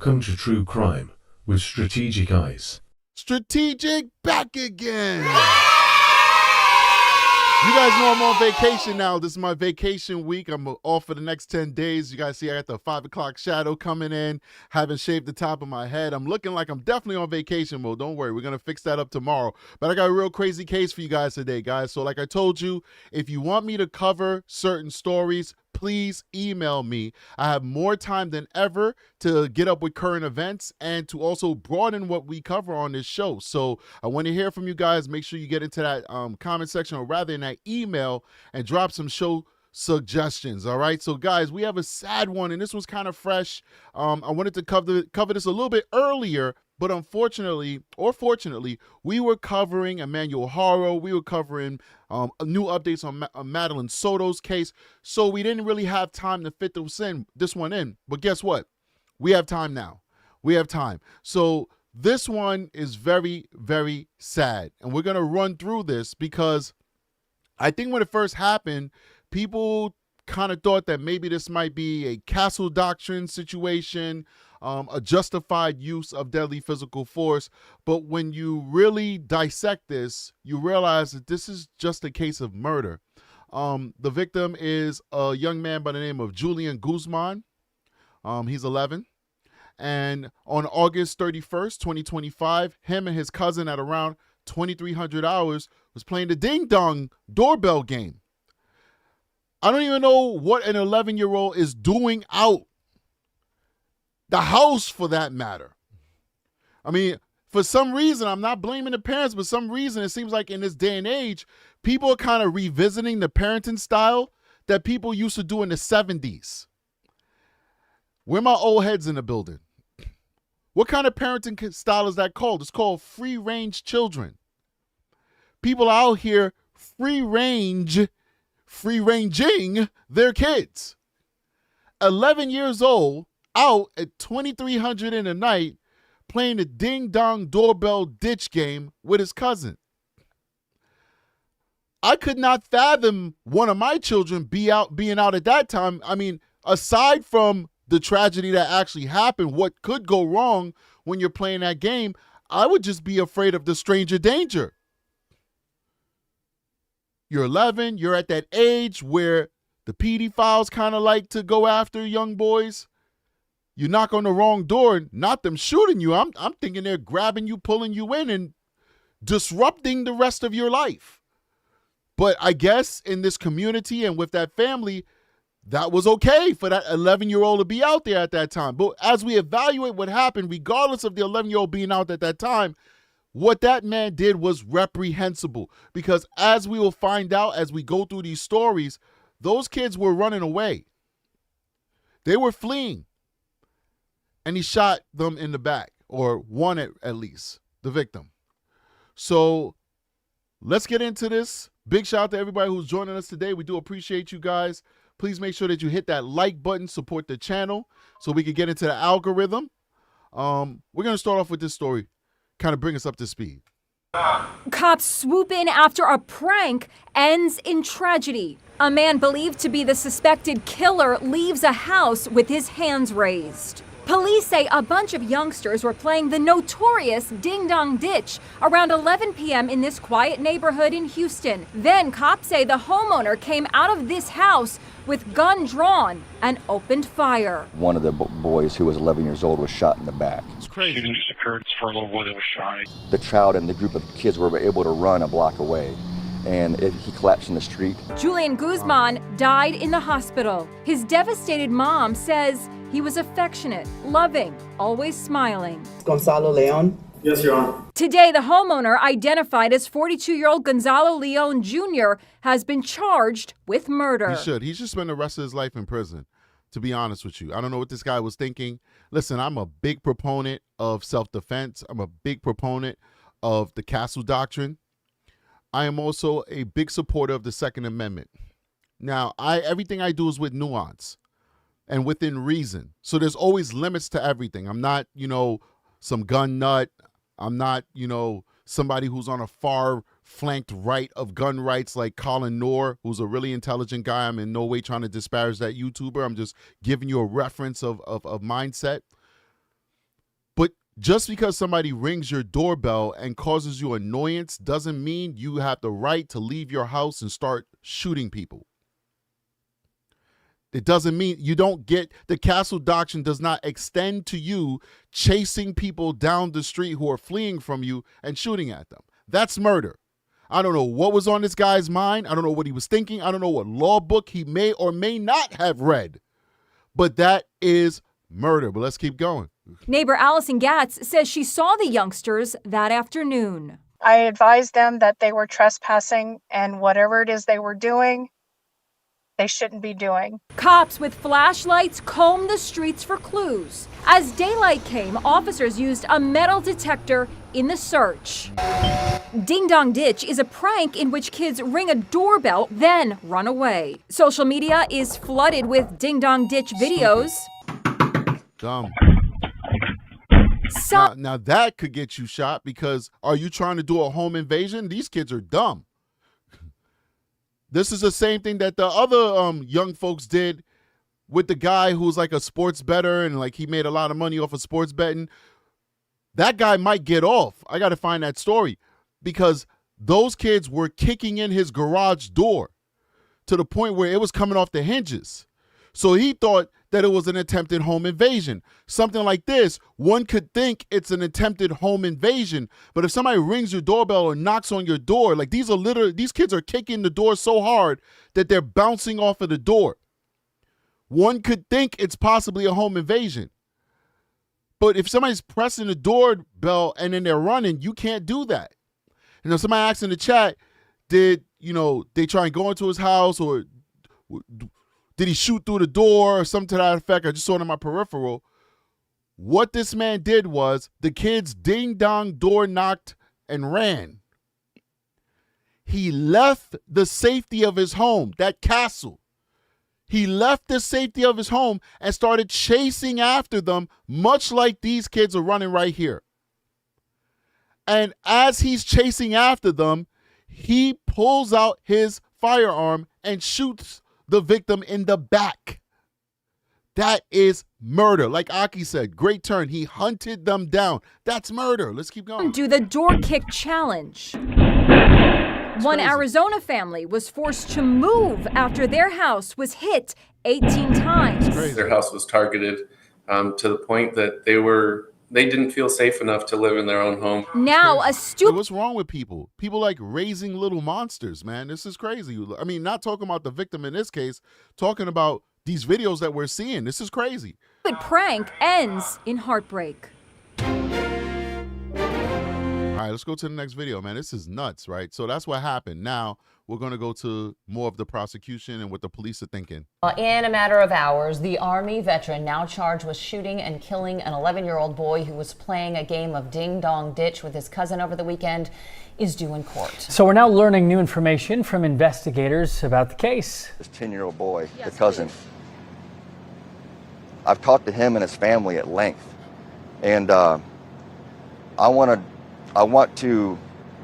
Welcome to True Crime with Strategic Eyes. Strategic back again. You guys know I'm on vacation now. This is my vacation week. I'm off for the next 10 days. You guys see I got the 5 o'clock shadow coming in. Haven't shaved the top of my head. I'm looking like I'm definitely on vacation mode. Don't worry. We're going to fix that up tomorrow. But I got a real crazy case for you guys today, guys. So like I told you, if you want me to cover certain stories, please email me. I have more time than ever to get up with current events and to also broaden what we cover on this show. So I want to hear from you guys. Make sure you get into that comment section, or rather in that email, and drop some show suggestions. All right. So guys, we have a sad one, and this was kind of fresh. I wanted to cover this a little bit earlier, but unfortunately, or fortunately, we were covering Emmanuel Haro. We were covering new updates on Madeline Soto's case. So we didn't really have time to fit this one in. But guess what? We have time now. We have time. So this one is very, very sad. And we're going to run through this because I think when it first happened, people kind of thought that maybe this might be a castle doctrine situation, a justified use of deadly physical force. But when you really dissect this, you realize that this is just a case of murder. The victim is a young man by the name of Julian Guzman. He's 11. And on August 31st, 2025, him and his cousin at around 2300 hours was playing the Ding Dong doorbell game. I don't even know what an 11-year-old is doing out the house, for that matter. I mean, for some reason, I'm not blaming the parents, but some reason it seems like in this day and age, people are kind of revisiting the parenting style that people used to do in the 70s. Where my old heads in the building? What kind of parenting style is that called? It's called free-range children. People out here free-ranging their kids. 11 years old, out at 2300 in the night, playing the ding-dong doorbell ditch game with his cousin. I could not fathom one of my children being out at that time. I mean, aside from the tragedy that actually happened, what could go wrong when you're playing that game, I would just be afraid of the stranger danger. You're 11, you're at that age where the pedophiles kind of like to go after young boys. You knock on the wrong door, not them shooting you. I'm thinking they're grabbing you, pulling you in, and disrupting the rest of your life. But I guess in this community and with that family, that was okay for that 11-year-old to be out there at that time. But as we evaluate what happened, regardless of the 11-year-old being out at that time, what that man did was reprehensible. Because as we will find out as we go through these stories, those kids were running away. They were fleeing. And he shot them in the back, or one at least, the victim. So let's get into this. Big shout out to everybody who's joining us today. We do appreciate you guys. Please make sure that you hit that like button, support the channel so we can get into the algorithm. We're going to start off with this story, kind of bring us up to speed. Cops swoop in after a prank ends in tragedy. A man believed to be the suspected killer leaves a house with his hands raised. Police say a bunch of youngsters were playing the notorious Ding Dong Ditch around 11 p.m. in this quiet neighborhood in Houston. Then cops say the homeowner came out of this house with gun drawn and opened fire. One of the boys, who was 11 years old, was shot in the back. It's crazy. Shooting just occurred for a little boy that was shot. The child and the group of kids were able to run a block away, and he collapsed in the street. Julian Guzman died in the hospital. His devastated mom says he was affectionate, loving, always smiling. Gonzalo Leon. Yes, Your Honor. Today, the homeowner, identified as 42-year-old Gonzalo Leon Jr., has been charged with murder. He should spend the rest of his life in prison, to be honest with you. I don't know what this guy was thinking. Listen, I'm a big proponent of self-defense. I'm a big proponent of the castle doctrine. I am also a big supporter of the Second Amendment. Now, everything I do is with nuance and within reason. So there's always limits to everything. I'm not, some gun nut. I'm not, somebody who's on a far flanked right of gun rights like Colin Noor, who's a really intelligent guy. I'm in no way trying to disparage that YouTuber. I'm just giving you a reference of mindset. Just because somebody rings your doorbell and causes you annoyance doesn't mean you have the right to leave your house and start shooting people. It doesn't mean you don't get the castle doctrine does not extend to you chasing people down the street who are fleeing from you and shooting at them. That's murder. I don't know what was on this guy's mind. I don't know what he was thinking. I don't know what law book he may or may not have read. But that is murder. But let's keep going. Neighbor Allison Gatz says she saw the youngsters that afternoon. I advised them that they were trespassing and whatever it is they were doing, they shouldn't be doing. Cops with flashlights combed the streets for clues. As daylight came, officers used a metal detector in the search. Ding Dong Ditch is a prank in which kids ring a doorbell, then run away. Social media is flooded with Ding Dong Ditch videos. Dumb. Now that could get you shot because are you trying to do a home invasion? These kids are dumb. This is the same thing that the other young folks did with the guy who's like a sports bettor and like he made a lot of money off of sports betting. That guy might get off. I got to find that story because those kids were kicking in his garage door to the point where it was coming off the hinges. So he thought that it was an attempted home invasion. Something like this, one could think it's an attempted home invasion, but if somebody rings your doorbell or knocks on your door, like these kids are kicking the door so hard that they're bouncing off of the door. One could think it's possibly a home invasion. But if somebody's pressing the doorbell and then they're running, you can't do that. You know, somebody asked in the chat, did they try and go into his house or did he shoot through the door or something to that effect? I just saw it in my peripheral. What this man did was the kids ding-dong door knocked and ran. He left the safety of his home, that castle. He left the safety of his home and started chasing after them, much like these kids are running right here. And as he's chasing after them, he pulls out his firearm and shoots the victim in the back. That is murder. Like Aki said, great turn. He hunted them down. That's murder. Let's keep going. Do the door kick challenge. One Arizona family was forced to move after their house was hit 18 times. Their house was targeted to the point that they didn't feel safe enough to live in their own home. Now what's wrong with people? People like raising little monsters, man. This is crazy. I mean, not talking about the victim in this case, talking about these videos that we're seeing. This is crazy. The prank ends in heartbreak. All right, let's go to the next video, man. This is nuts, right? So that's what happened. Now we're going to go to more of the prosecution and what the police are thinking. In a matter of hours, the Army veteran now charged with shooting and killing an 11-year-old boy who was playing a game of Ding Dong Ditch with his cousin over the weekend is due in court. So we're now learning new information from investigators about the case. This 10-year-old boy, the cousin, I've talked to him and his family at length, and I want to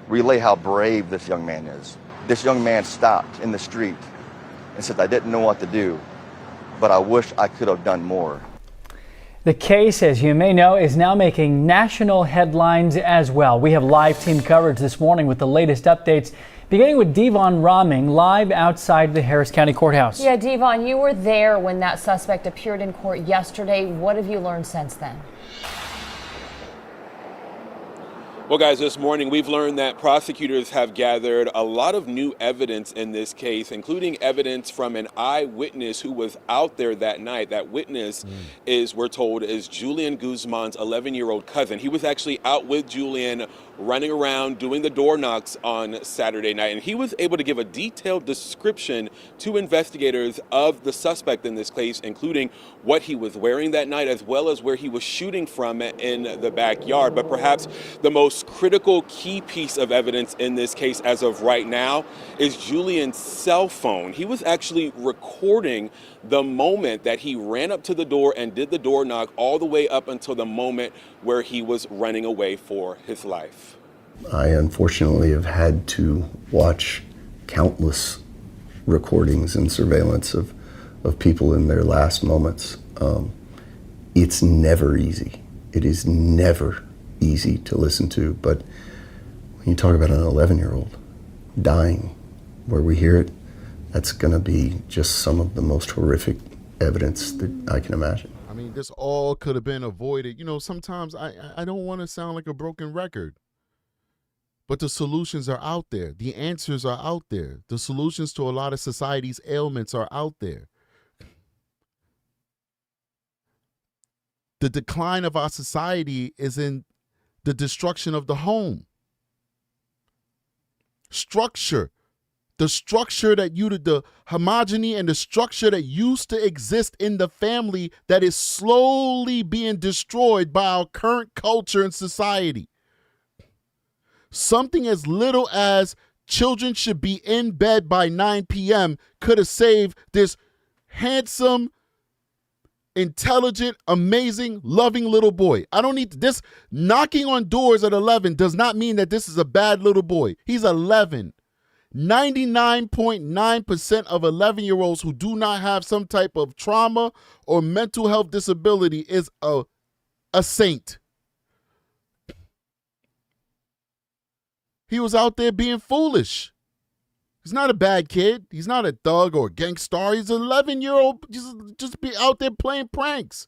relay how brave this young man is. This young man stopped in the street and said, I didn't know what to do, but I wish I could have done more. The case, as you may know, is now making national headlines as well. We have live team coverage this morning with the latest updates, beginning with Devon Raming live outside the Harris County Courthouse. Yeah, Devon, you were there when that suspect appeared in court yesterday. What have you learned since then? Well, guys, this morning we've learned that prosecutors have gathered a lot of new evidence in this case, including evidence from an eyewitness who was out there that night. That witness we're told, is Julian Guzman's 11-year-old cousin. He was actually out with Julian running around doing the door knocks on Saturday night, and he was able to give a detailed description to investigators of the suspect in this case, including what he was wearing that night as well as where he was shooting from in the backyard. But perhaps the most critical key piece of evidence in this case as of right now is Julian's cell phone. He was actually recording the moment that he ran up to the door and did the door knock all the way up until the moment where he was running away for his life. I unfortunately have had to watch countless recordings and surveillance of people in their last moments. It's never easy. It is never easy to listen to, but when you talk about an 11-year-old dying where we hear it, that's going to be just some of the most horrific evidence that I can imagine. I mean, this all could have been avoided. You know, sometimes I don't want to sound like a broken record, but the solutions are out there. The answers are out there. The solutions to a lot of society's ailments are out there. The decline of our society is in the destruction of the home. Structure. The structure that the homogeny and the structure that used to exist in the family that is slowly being destroyed by our current culture and society. Something as little as children should be in bed by 9 p.m. could have saved this handsome, intelligent, amazing, loving little boy. I don't need this. Knocking on doors at 11 does not mean that this is a bad little boy. He's 11. 99.9% of 11-year-olds who do not have some type of trauma or mental health disability is a saint. He was out there being foolish. He's not a bad kid. He's not a thug or a gangster. He's an 11-year-old just be out there playing pranks.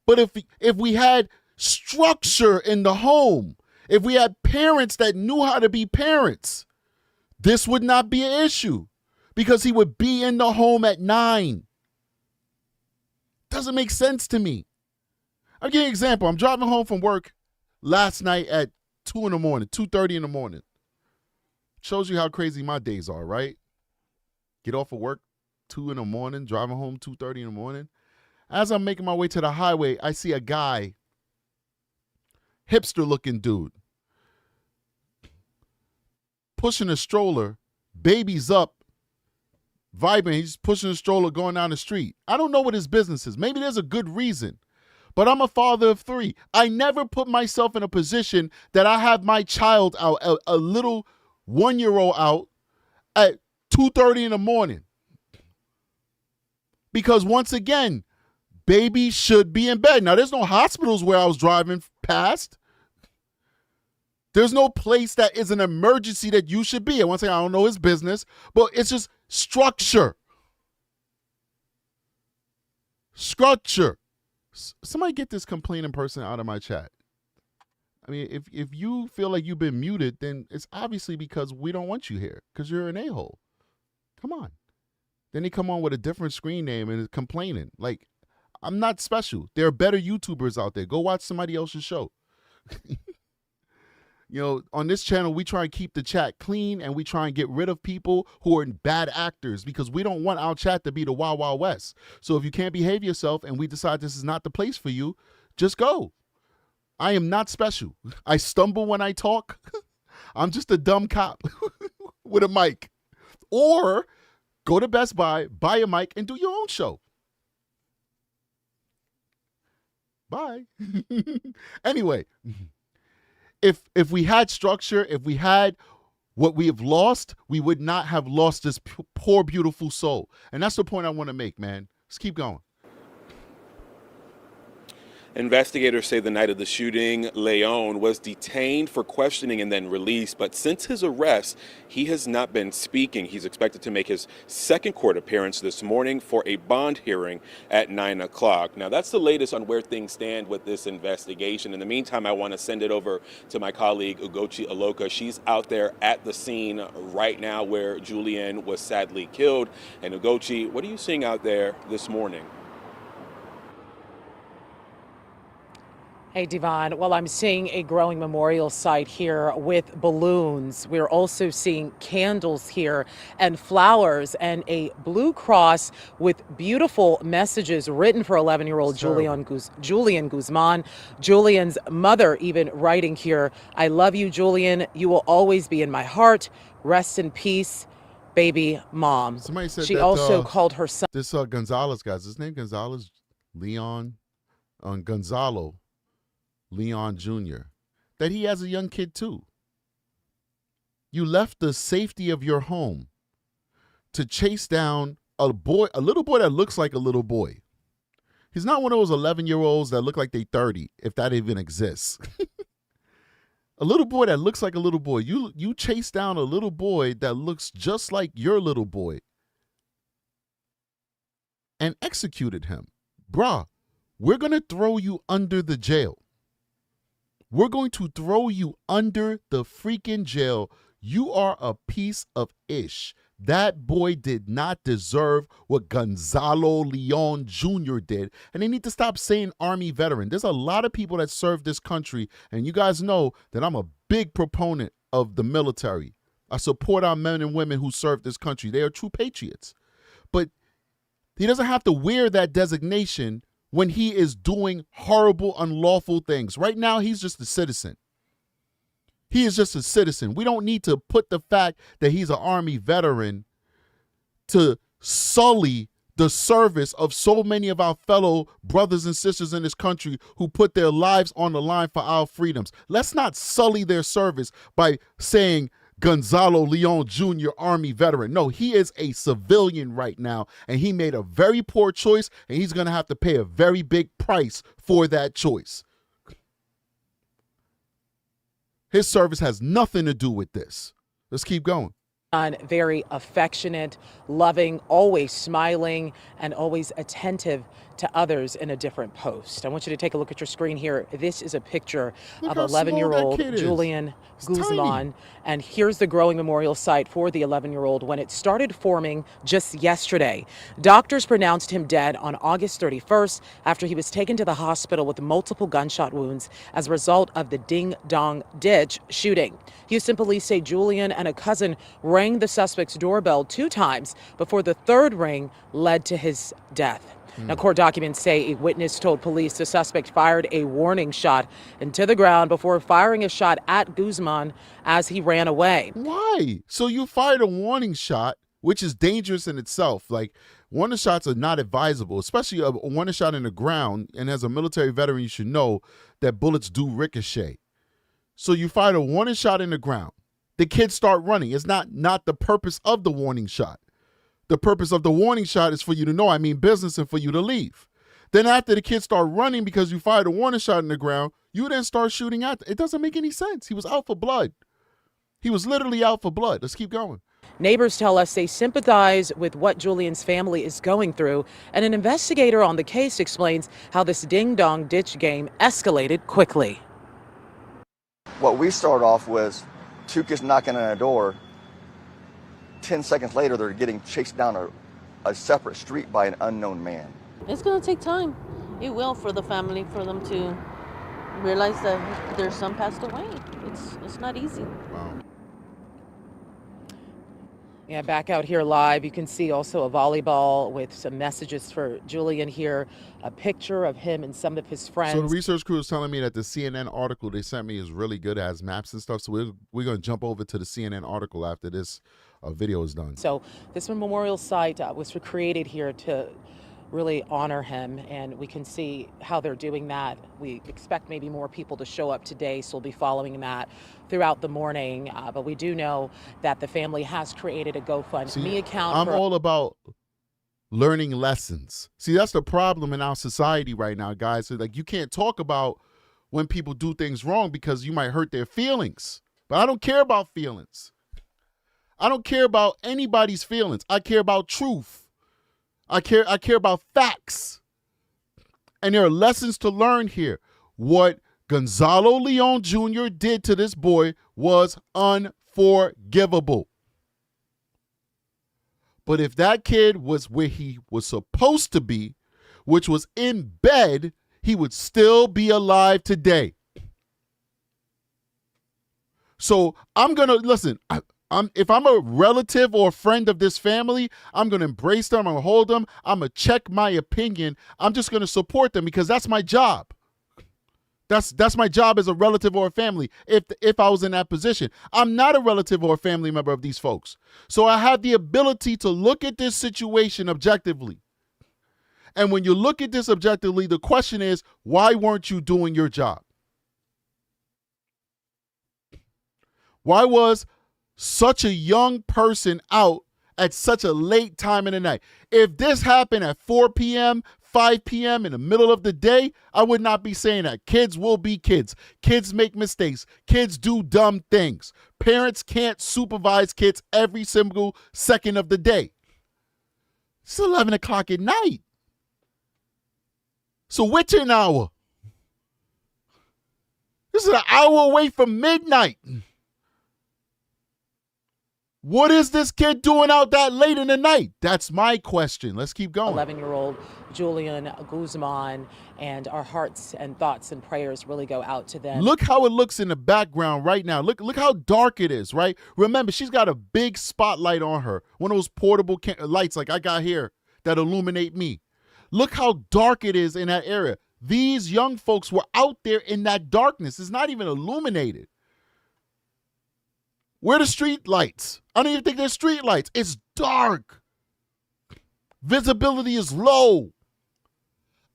But if we had structure in the home, if we had parents that knew how to be parents, this would not be an issue because he would be in the home at 9. Doesn't make sense to me. I'll give you an example. I'm driving home from work last night at 2 in the morning, 2:30 in the morning. Shows you how crazy my days are, right? Get off of work 2 in the morning, driving home 2:30 in the morning. As I'm making my way to the highway, I see a guy, hipster-looking dude, pushing a stroller, baby's up, vibing. He's pushing a stroller going down the street. I don't know what his business is. Maybe there's a good reason. But I'm a father of 3. I never put myself in a position that I have my child out, a little 1-year-old out at 2:30 in the morning. Because once again, baby should be in bed. Now, there's no hospitals where I was driving past. There's no place that is an emergency that you should be. And once again, I don't know his business, but it's just structure. Structure. Somebody get this complaining person out of my chat. I mean, if you feel like you've been muted, then it's obviously because we don't want you here, because you're an a-hole. Come on. Then they come on with a different screen name and is complaining. Like, I'm not special. There are better YouTubers out there. Go watch somebody else's show. You know, on this channel, we try and keep the chat clean and we try and get rid of people who are bad actors because we don't want our chat to be the Wild Wild West. So if you can't behave yourself and we decide this is not the place for you, just go. I am not special. I stumble when I talk. I'm just a dumb cop with a mic. Or go to Best Buy, buy a mic, and do your own show. Bye. Anyway. If we had structure, if we had what we have lost, we would not have lost this poor, beautiful soul. And that's the point I want to make, man. Let's keep going. Investigators say the night of the shooting, Leon was detained for questioning and then released. But since his arrest, he has not been speaking. He's expected to make his second court appearance this morning for a bond hearing at 9 o'clock. Now, that's the latest on where things stand with this investigation. In the meantime, I want to send it over to my colleague, Ugochi Aloka. She's out there at the scene right now where Julian was sadly killed. And Ugochi, what are you seeing out there this morning? Hey, Devon. Well, I'm seeing a growing memorial site here with balloons. We're also seeing candles here and flowers and a blue cross with beautiful messages written for 11-year-old Julian Guzman. Julian's mother even writing here, "I love you, Julian. You will always be in my heart. Rest in peace, baby mom." Somebody said she that, also called her son. This Gonzalez guy, is his name Gonzalez? Leon Gonzalo Leon Jr., that he has a young kid too. You left the safety of your home to chase down a little boy that looks like a little boy. He's not one of those 11-year-olds that look like they 30, if that even exists. A little boy that looks like a little boy. You chase down a little boy that looks just like your little boy and executed him. Bruh, we're going to throw you under the jail. We're going to throw you under the freaking jail. You are a piece of ish. That boy did not deserve what Gonzalo Leon Jr. did. And they need to stop saying Army veteran. There's a lot of people that serve this country. And you guys know that I'm a big proponent of the military. I support our men and women who serve this country. They are true patriots. But he doesn't have to wear that designation when he is doing horrible, unlawful things. Right now, he's just a citizen. He is just a citizen. We don't need to put the fact that he's an Army veteran to sully the service of so many of our fellow brothers and sisters in this country who put their lives on the line for our freedoms. Let's not sully their service by saying Gonzalo Leon Jr. Army veteran. No, he is a civilian right now, and he made a very poor choice, and he's going to have to pay a very big price for that choice. His service has nothing to do with this. Let's keep going. Very affectionate, loving, always smiling, and always attentive to others in a different post. I want you to take a look at your screen here. This is a picture of 11-year-old Julian Guzman. And here's the growing memorial site for the 11-year-old when it started forming just yesterday. Doctors pronounced him dead on August 31st after he was taken to the hospital with multiple gunshot wounds as a result of the Ding Dong Ditch shooting. Houston police say Julian and a cousin rang the suspect's doorbell 2 times before the 3rd ring led to his death. Now, court documents say a witness told police the suspect fired a warning shot into the ground before firing a shot at Guzman as he ran away. Why? So you fired a warning shot, which is dangerous in itself. Like, warning shots are not advisable, especially a warning shot in the ground. And as a military veteran, you should know that bullets do ricochet. So you fired a warning shot in the ground. The kids start running. It's not the purpose of the warning shot. The purpose of the warning shot is for you to know, I mean business, and for you to leave. Then after the kids start running because you fired a warning shot in the ground, you then start shooting at them. It doesn't make any sense. He was out for blood. He was literally out for blood. Let's keep going. Neighbors tell us they sympathize with what Julian's family is going through, and an investigator on the case explains how this ding-dong ditch game escalated quickly. What we started off was 2 kids knocking on a door. 10 seconds later, they're getting chased down a separate street by an unknown man. It's going to take time. It will for the family, for them to realize that their son passed away. It's not easy. Wow. Yeah, back out here live, you can see also a volleyball with some messages for Julian here, a picture of him and some of his friends. So the research crew is telling me that the CNN article they sent me is really good, it has maps and stuff. So we're going to jump over to the CNN article after this video is done. So this memorial site was created here to really honor him, and we can see how they're doing that. We expect maybe more people to show up today, so we'll be following that throughout the morning. But we do know that the family has created a GoFundMe account. I'm all about learning lessons. See, that's the problem in our society right now, guys. So, like, you can't talk about when people do things wrong because you might hurt their feelings. But I don't care about feelings. I don't care about anybody's feelings. I care about truth. I care about facts. And there are lessons to learn here. What Gonzalo Leon Jr. did to this boy was unforgivable. But if that kid was where he was supposed to be, which was in bed, he would still be alive today. So I'm going to, listen, if I'm a relative or a friend of this family, I'm going to embrace them. I'm going to hold them. I'm going to check my opinion. I'm just going to support them because that's my job. That's my job as a relative or a family if I was in that position. I'm not a relative or a family member of these folks. So I have the ability to look at this situation objectively. And when you look at this objectively, the question is, why weren't you doing your job? Why was such a young person out at such a late time in the night? If this happened at 4 p.m., 5 p.m. in the middle of the day, I would not be saying that. Kids will be kids. Kids make mistakes. Kids do dumb things. Parents can't supervise kids every single second of the day. It's 11 o'clock at night. So witching hour. This is an hour away from midnight. What is this kid doing out that late in the night? That's my question. Let's keep going. 11-year-old Julian Guzman, and our hearts and thoughts and prayers really go out to them. Look how it looks in the background right now. Look how dark it is, right? Remember, she's got a big spotlight on her. One of those portable lights like I got here that illuminate me. Look how dark it is in that area. These young folks were out there in that darkness. It's not even illuminated. Where are the street lights? I don't even think there's street lights. It's dark. Visibility is low.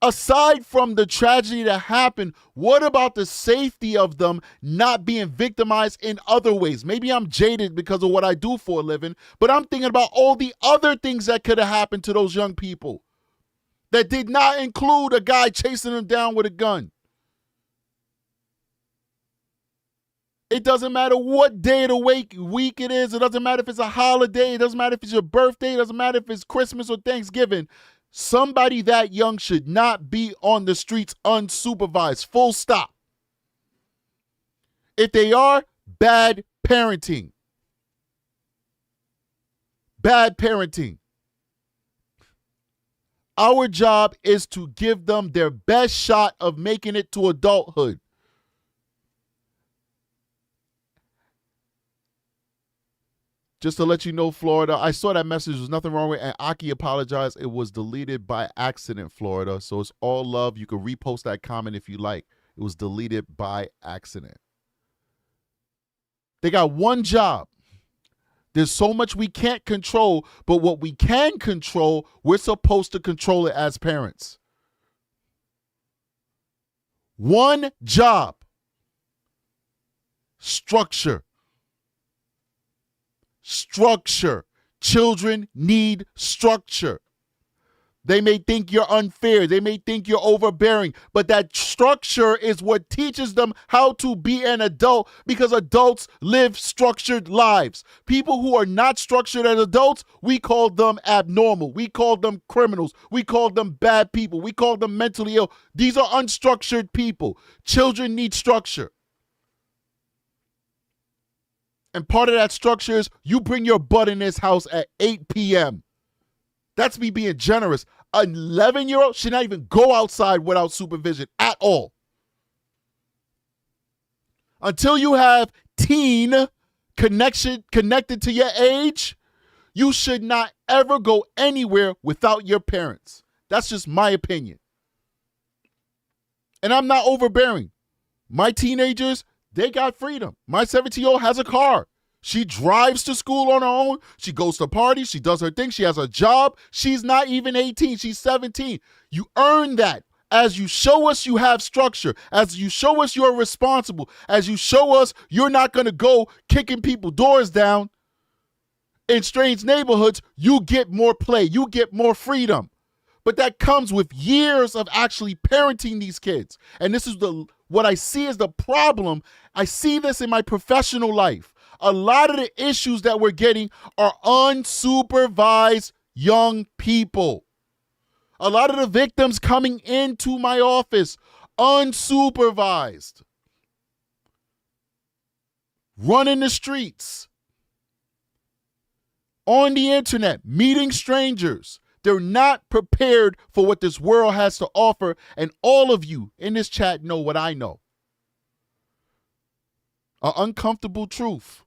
Aside from the tragedy that happened, what about the safety of them not being victimized in other ways? Maybe I'm jaded because of what I do for a living, but I'm thinking about all the other things that could have happened to those young people that did not include a guy chasing them down with a gun. It doesn't matter what day of the week it is. It doesn't matter if it's a holiday. It doesn't matter if it's your birthday. It doesn't matter if it's Christmas or Thanksgiving. Somebody that young should not be on the streets unsupervised. Full stop. If they are, bad parenting. Bad parenting. Our job is to give them their best shot of making it to adulthood. Just to let you know, Florida, I saw that message. There's nothing wrong with it. And Aki apologized. It was deleted by accident, Florida. So it's all love. You can repost that comment if you like. It was deleted by accident. They got one job. There's so much we can't control, but what we can control, we're supposed to control it as parents. One job. Structure. Structure. Children need structure. They may think you're unfair. They may think you're overbearing, but that structure is what teaches them how to be an adult, because adults live structured lives. People who are not structured as adults, we call them abnormal. We call them criminals. We call them bad people. We call them mentally ill. These are unstructured people. Children need structure. And part of that structure is you bring your butt in this house at 8 p.m. That's me being generous. An 11-year-old should not even go outside without supervision at all. Until you have teen connected to your age, you should not ever go anywhere without your parents. That's just my opinion. And I'm not overbearing. My teenagers, they got freedom. My 17-year-old has a car. She drives to school on her own. She goes to parties. She does her thing. She has a job. She's not even 18. She's 17. You earn that as you show us you have structure, as you show us you're responsible, as you show us you're not going to go kicking people's doors down in strange neighborhoods. You get more play. You get more freedom. But that comes with years of actually parenting these kids. And this is what I see as the problem. I see this in my professional life. A lot of the issues that we're getting are unsupervised young people. A lot of the victims coming into my office, unsupervised. Running the streets. On the internet, meeting strangers. They're not prepared for what this world has to offer. And all of you in this chat know what I know. An uncomfortable truth.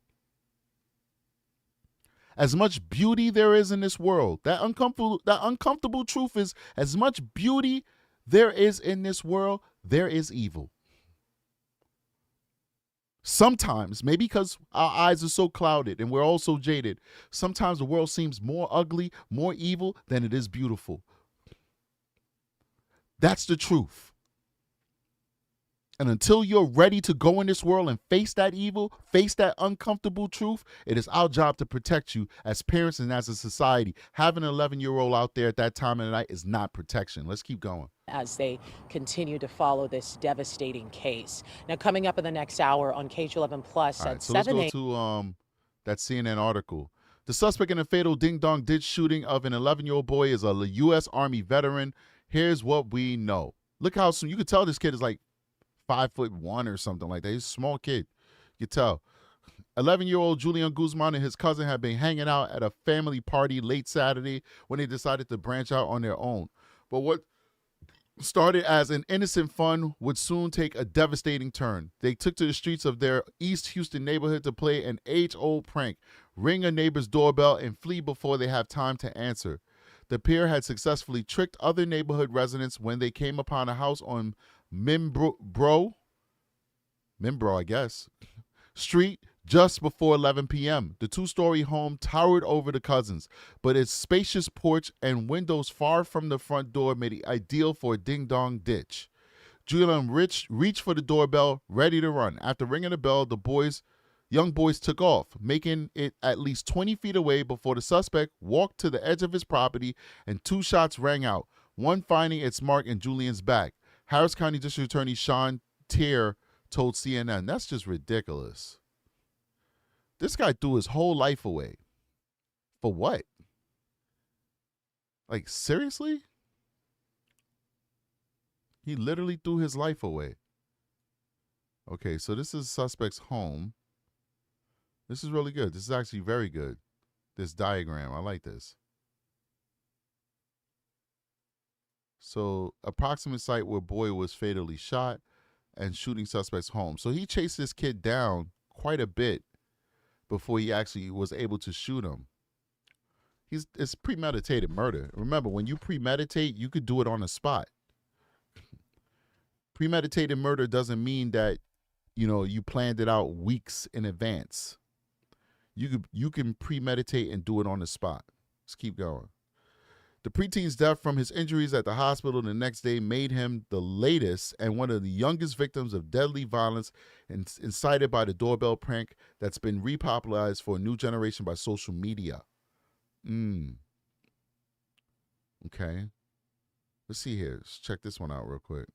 As much beauty there is in this world, that uncomfortable truth is, as much beauty there is in this world, there is evil. Sometimes, maybe because our eyes are so clouded and we're all so jaded, sometimes the world seems more ugly, more evil than it is beautiful. That's the truth. And until you're ready to go in this world and face that evil, face that uncomfortable truth, it is our job to protect you as parents and as a society. Having an 11-year-old out there at that time of the night is not protection. Let's keep going. As they continue to follow this devastating case. Now, coming up in the next hour on KH11 Plus at 7 let's go to that CNN article. The suspect in a fatal ding-dong ditch shooting of an 11-year-old boy is a U.S. Army veteran. Here's what we know. Look how soon. You could tell this kid is like 5'1" or something like that. He's a small kid. You tell. 11-year-old Julian Guzman and his cousin had been hanging out at a family party late Saturday when they decided to branch out on their own. But what started as an innocent fun would soon take a devastating turn. They took to the streets of their East Houston neighborhood to play an age-old prank, ring a neighbor's doorbell, and flee before they have time to answer. The pair had successfully tricked other neighborhood residents when they came upon a house on Mimbro, I guess, Street just before 11 p.m. The two-story home towered over the cousins, but its spacious porch and windows far from the front door made it ideal for a ding-dong ditch. Julian reached for the doorbell, ready to run. After ringing the bell, the young boys took off, making it at least 20 feet away before the suspect walked to the edge of his property and 2 shots rang out, one finding its mark in Julian's back. Harris County District Attorney Sean Tier told CNN, "That's just ridiculous. This guy threw his whole life away. For what? Like, seriously? He literally threw his life away." Okay, so this is suspect's home. This is really good. This is actually very good. This diagram, I like this. So, approximate site where boy was fatally shot and shooting suspect's home. So he chased this kid down quite a bit before he actually was able to shoot him. It's premeditated murder. Remember, when you premeditate, you could do it on the spot. Premeditated murder doesn't mean that, you planned it out weeks in advance. You can premeditate and do it on the spot. Let's keep going. The preteen's death from his injuries at the hospital the next day made him the latest and one of the youngest victims of deadly violence incited by the doorbell prank that's been repopularized for a new generation by social media. Okay. Let's see here. Let's check this one out real quick.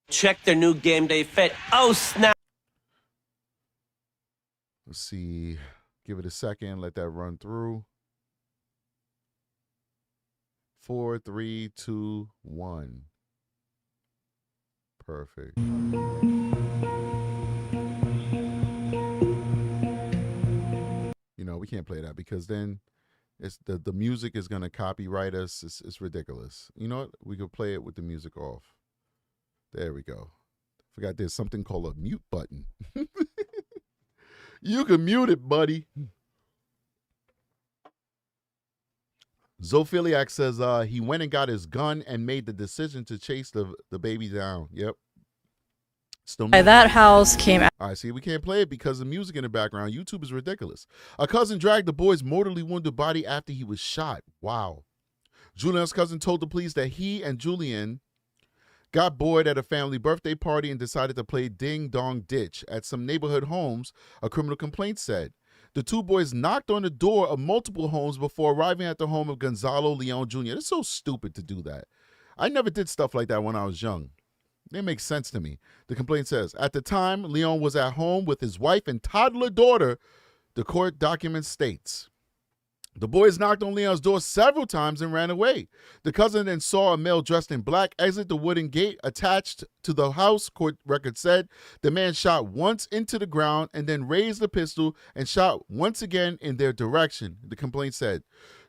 Check their new game day fit. Oh, snap. Let's see. Give it a second. Let that run through. 4, 3, 2, 1. Perfect. We can't play that because then it's the music is gonna copyright us. It's ridiculous. You know what? We could play it with the music off. There we go. Forgot there's something called a mute button. You can mute it, buddy. Zophiliac says he went and got his gun and made the decision to chase the baby down. Yep. Still that house came out. All right, see, we can't play it because the music in the background. YouTube is ridiculous. A cousin dragged the boy's mortally wounded body after he was shot. Wow. Julian's cousin told the police that he and Julian got bored at a family birthday party and decided to play ding-dong ditch at some neighborhood homes, a criminal complaint said. The two boys knocked on the door of multiple homes before arriving at the home of Gonzalo Leon Jr. It's so stupid to do that. I never did stuff like that when I was young. It makes sense to me. The complaint says, at the time, Leon was at home with his wife and toddler daughter, the court document states. The boys knocked on Leon's door several times and ran away. The cousin then saw a male dressed in black exit the wooden gate attached to the house, court record said. The man shot once into the ground and then raised the pistol and shot once again in their direction, the complaint said.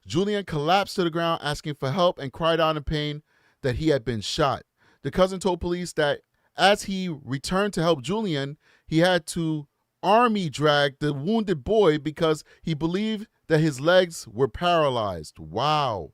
Julian collapsed to the ground asking for help and cried out in pain that he had been shot. The cousin told police that as he returned to help Julian, he had to army drag the wounded boy because he believed that his legs were paralyzed. Wow.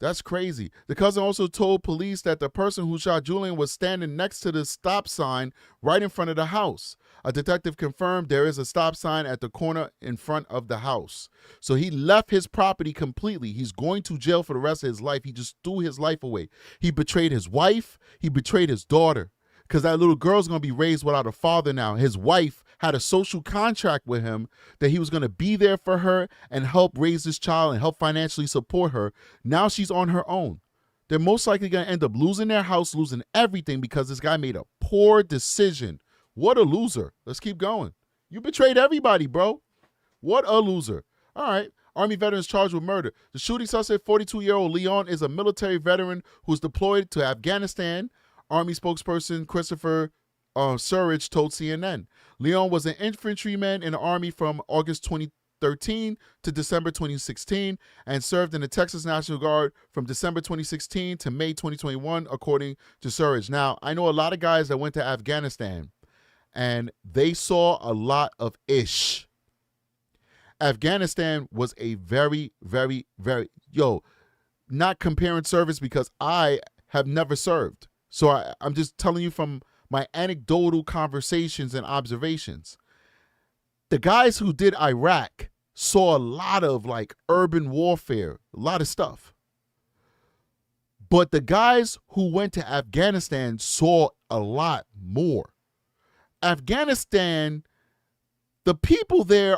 That's crazy. The cousin also told police that the person who shot Julian was standing next to the stop sign right in front of the house. A detective confirmed there is a stop sign at the corner in front of the house. So he left his property completely. He's going to jail for the rest of his life. He just threw his life away. He betrayed his wife. He betrayed his daughter. Because that little girl's going to be raised without a father now. His wife had a social contract with him that he was going to be there for her and help raise this child and help financially support her. Now she's on her own. They're most likely going to end up losing their house, losing everything because this guy made a poor decision. What a loser. Let's keep going. You betrayed everybody, bro. What a loser. All right. Army veterans charged with murder. The shooting suspect, 42-year-old Leon, is a military veteran who's deployed to Afghanistan. Army spokesperson Christopher Surridge told CNN. Leon was an infantryman in the Army from August 2013 to December 2016 and served in the Texas National Guard from December 2016 to May 2021, according to Surridge. Now, I know a lot of guys that went to Afghanistan, and they saw a lot of ish. Afghanistan was a very, very, very, not comparing service because I have never served. So I'm just telling you from my anecdotal conversations and observations. The guys who did Iraq saw a lot of like urban warfare, a lot of stuff. But the guys who went to Afghanistan saw a lot more. Afghanistan, the people there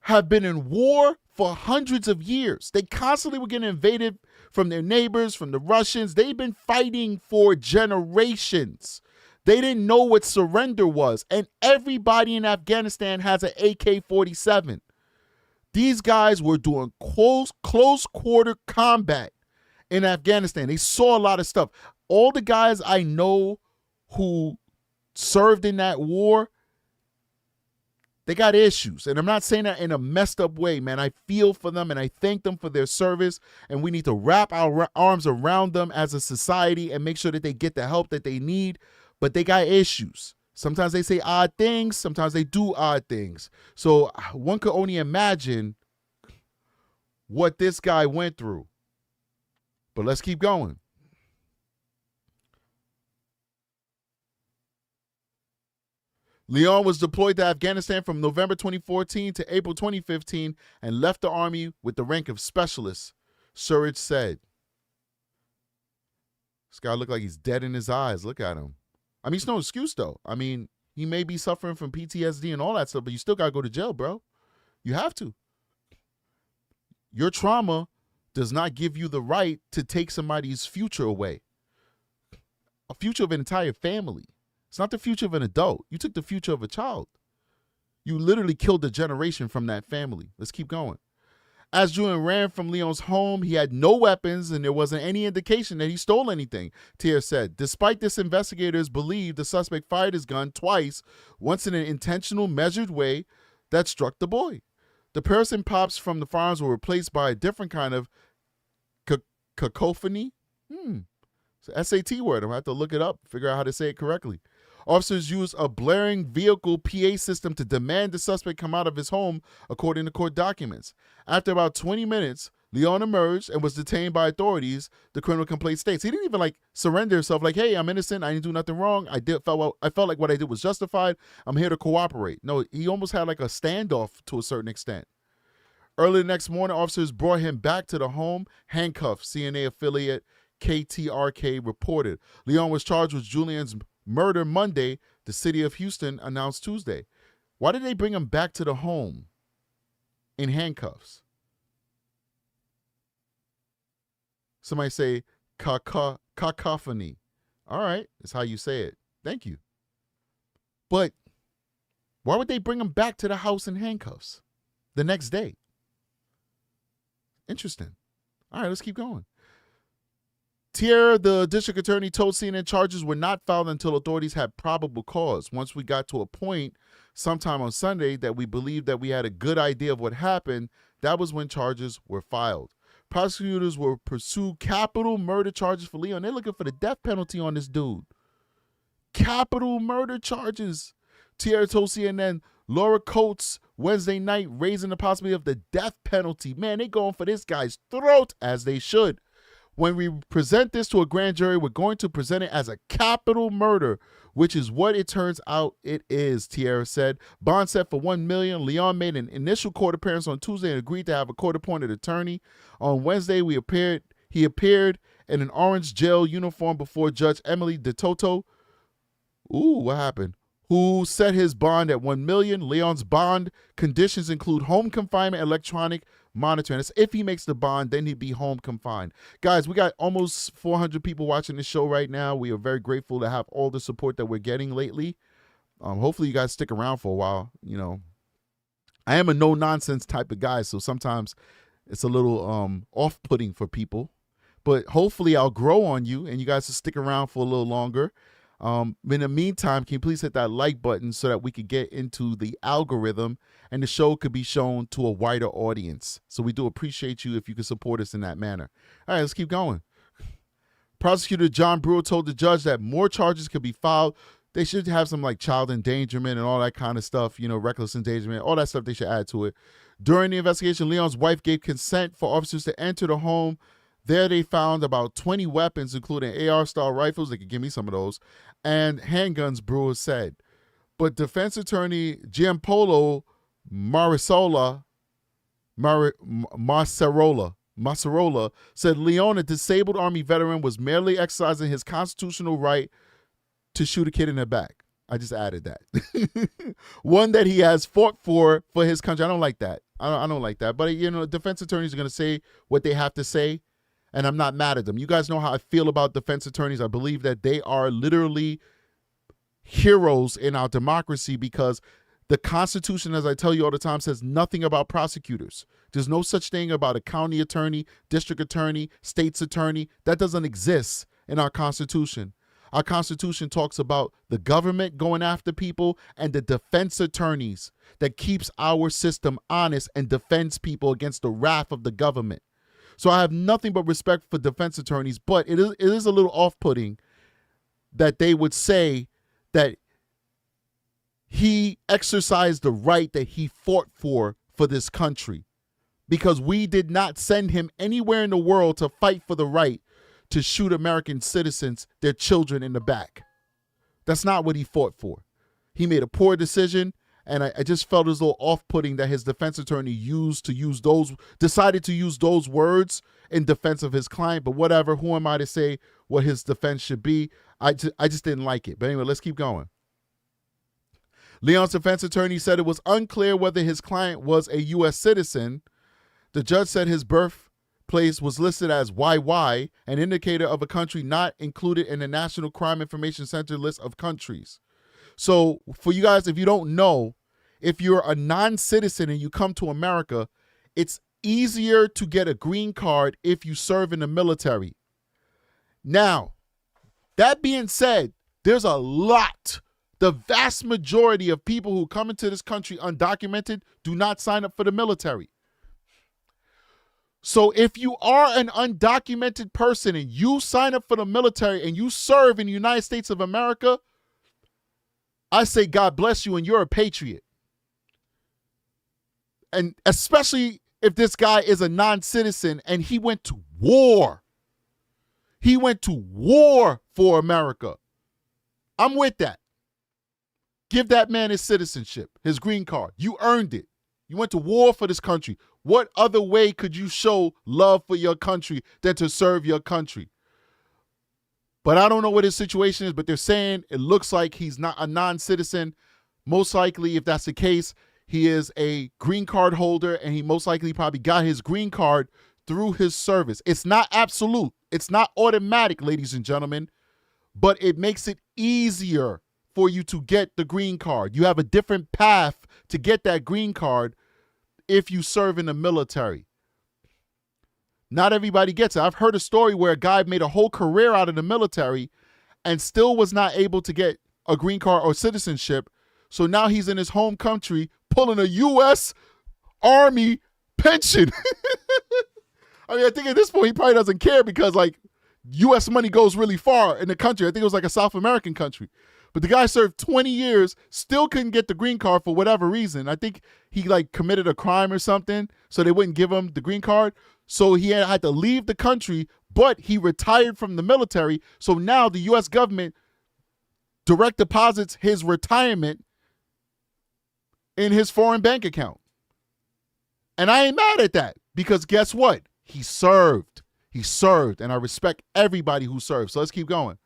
have been in war for hundreds of years. They constantly were getting invaded from their neighbors, from the Russians. They've been fighting for generations. They didn't know what surrender was. And everybody in Afghanistan has an AK-47. These guys were doing close quarter combat in Afghanistan. They saw a lot of stuff. All the guys I know who served in that war, they got issues. And I'm not saying that in a messed up way, man. I feel for them and I thank them for their service. And we need to wrap our arms around them as a society and make sure that they get the help that they need. But they got issues. Sometimes they say odd things. Sometimes they do odd things. So one could only imagine what this guy went through. But let's keep going. Leon was deployed to Afghanistan from November 2014 to April 2015 and left the Army with the rank of specialist, Surridge said. This guy looked like he's dead in his eyes. Look at him. I mean, it's no excuse, though. I mean, he may be suffering from PTSD and all that stuff, but you still got to go to jail, bro. You have to. Your trauma does not give you the right to take somebody's future away. A future of an entire family. It's not the future of an adult. You took the future of a child. You literally killed a generation from that family. Let's keep going. As Julian ran from Leon's home, he had no weapons and there wasn't any indication that he stole anything, Tier said. Despite this, investigators believe the suspect fired his gun twice, once in an intentional, measured way that struck the boy. The person pops from the firearms were replaced by a different kind of cacophony. It's an SAT word. I'm going to have to look it up, figure out how to say it correctly. Officers used a blaring vehicle PA system to demand the suspect come out of his home, according to court documents. After about 20 minutes, Leon emerged and was detained by authorities, the criminal complaint states. He didn't even surrender himself like, hey, I'm innocent. I didn't do nothing wrong. I felt like what I did was justified. I'm here to cooperate. No, he almost had like a standoff to a certain extent. Early the next morning, officers brought him back to the home, handcuffed, CNA affiliate KTRK reported. Leon was charged with Julian's murder Monday, the city of Houston announced Tuesday. Why did they bring him back to the home in handcuffs? Somebody say cacophony. All right, that's how you say it. Thank you. But why would they bring him back to the house in handcuffs the next day? Interesting. All right, let's keep going. Tier, the district attorney, told CNN charges were not filed until authorities had probable cause. Once we got to a point sometime on Sunday that we believed that we had a good idea of what happened, that was when charges were filed. Prosecutors will pursue capital murder charges for Leon. They're looking for the death penalty on this dude. Capital murder charges. Tier told CNN Laura Coates Wednesday night raising the possibility of the death penalty. Man, they going for this guy's throat, as they should. When we present this to a grand jury, we're going to present it as a capital murder, which is what it turns out it is, Tierra said. Bond set for $1 million. Leon made an initial court appearance on Tuesday and agreed to have a court-appointed attorney. On Wednesday, he appeared in an orange jail uniform before Judge Emily DeToto. Ooh, what happened? Who set his bond at $1 million. Leon's bond conditions include home confinement, electronic monitoring. That's if he makes the bond, then he'd be home confined. Guys, we got almost 400 people watching this show right now. We are very grateful to have all the support that we're getting lately. Hopefully you guys stick around for a while. You know, I am a no-nonsense type of guy, so sometimes it's a little off-putting for people. But hopefully I'll grow on you and you guys will stick around for a little longer. In the meantime, can you please hit that like button so that we could get into the algorithm and the show could be shown to a wider audience. So we do appreciate you if you could support us in that manner. All right, let's keep going. Prosecutor John Brewer told the judge that more charges could be filed. They should have some like child endangerment and all that kind of stuff, you know, reckless endangerment, all that stuff they should add to it. During the investigation, Leon's wife gave consent for officers to enter the home. There they found about 20 weapons, including AR-style rifles, they could give me some of those, and handguns, Brewer said. But defense attorney Giampolo Macerola said Leon, a disabled Army veteran, was merely exercising his constitutional right to shoot a kid in the back. I just added that. One that he has fought for his country. I don't like that. I don't like that. But, you know, defense attorneys are going to say what they have to say. And I'm not mad at them. You guys know how I feel about defense attorneys. I believe that they are literally heroes in our democracy because the Constitution, as I tell you all the time, says nothing about prosecutors. There's no such thing about a county attorney, district attorney, state's attorney. That doesn't exist in our Constitution. Our Constitution talks about the government going after people and the defense attorneys that keeps our system honest and defends people against the wrath of the government. So I have nothing but respect for defense attorneys, but it is a little off-putting that they would say that he exercised the right that he fought for this country because we did not send him anywhere in the world to fight for the right to shoot American citizens, their children, in the back. That's not what he fought for. He made a poor decision. And I just felt it was a little off-putting that his defense attorney decided to use those words in defense of his client. But whatever, who am I to say what his defense should be? I just didn't like it. But anyway, let's keep going. Leon's defense attorney said it was unclear whether his client was a U.S. citizen. The judge said his birthplace was listed as YY, an indicator of a country not included in the National Crime Information Center list of countries. So for you guys, if you don't know, if you're a non-citizen and you come to America, it's easier to get a green card if you serve in the military. Now, that being said, there's a lot. The vast majority of people who come into this country undocumented do not sign up for the military. So if you are an undocumented person and you sign up for the military and you serve in the United States of America, I say God bless you and you're a patriot. And especially if this guy is a non-citizen and he went to war. He went to war for America. I'm with that. Give that man his citizenship, his green card. You earned it. You went to war for this country. What other way could you show love for your country than to serve your country? But I don't know what his situation is, but they're saying it looks like he's not a non-citizen. Most likely, if that's the case, he is a green card holder, and he most likely probably got his green card through his service. It's not absolute. It's not automatic, ladies and gentlemen, but it makes it easier for you to get the green card. You have a different path to get that green card if you serve in the military. Not everybody gets it. I've heard a story where a guy made a whole career out of the military and still was not able to get a green card or citizenship. So now he's in his home country pulling a U.S. Army pension. I mean, I think at this point he probably doesn't care because like U.S. money goes really far in the country. I think it was like a South American country. But the guy served 20 years, still couldn't get the green card for whatever reason. I think he like committed a crime or something, so they wouldn't give him the green card. So he had to leave the country, but he retired from the military. So now the U.S. government direct deposits his retirement in his foreign bank account. And I ain't mad at that because guess what? He served. He served, and I respect everybody who served. So let's keep going.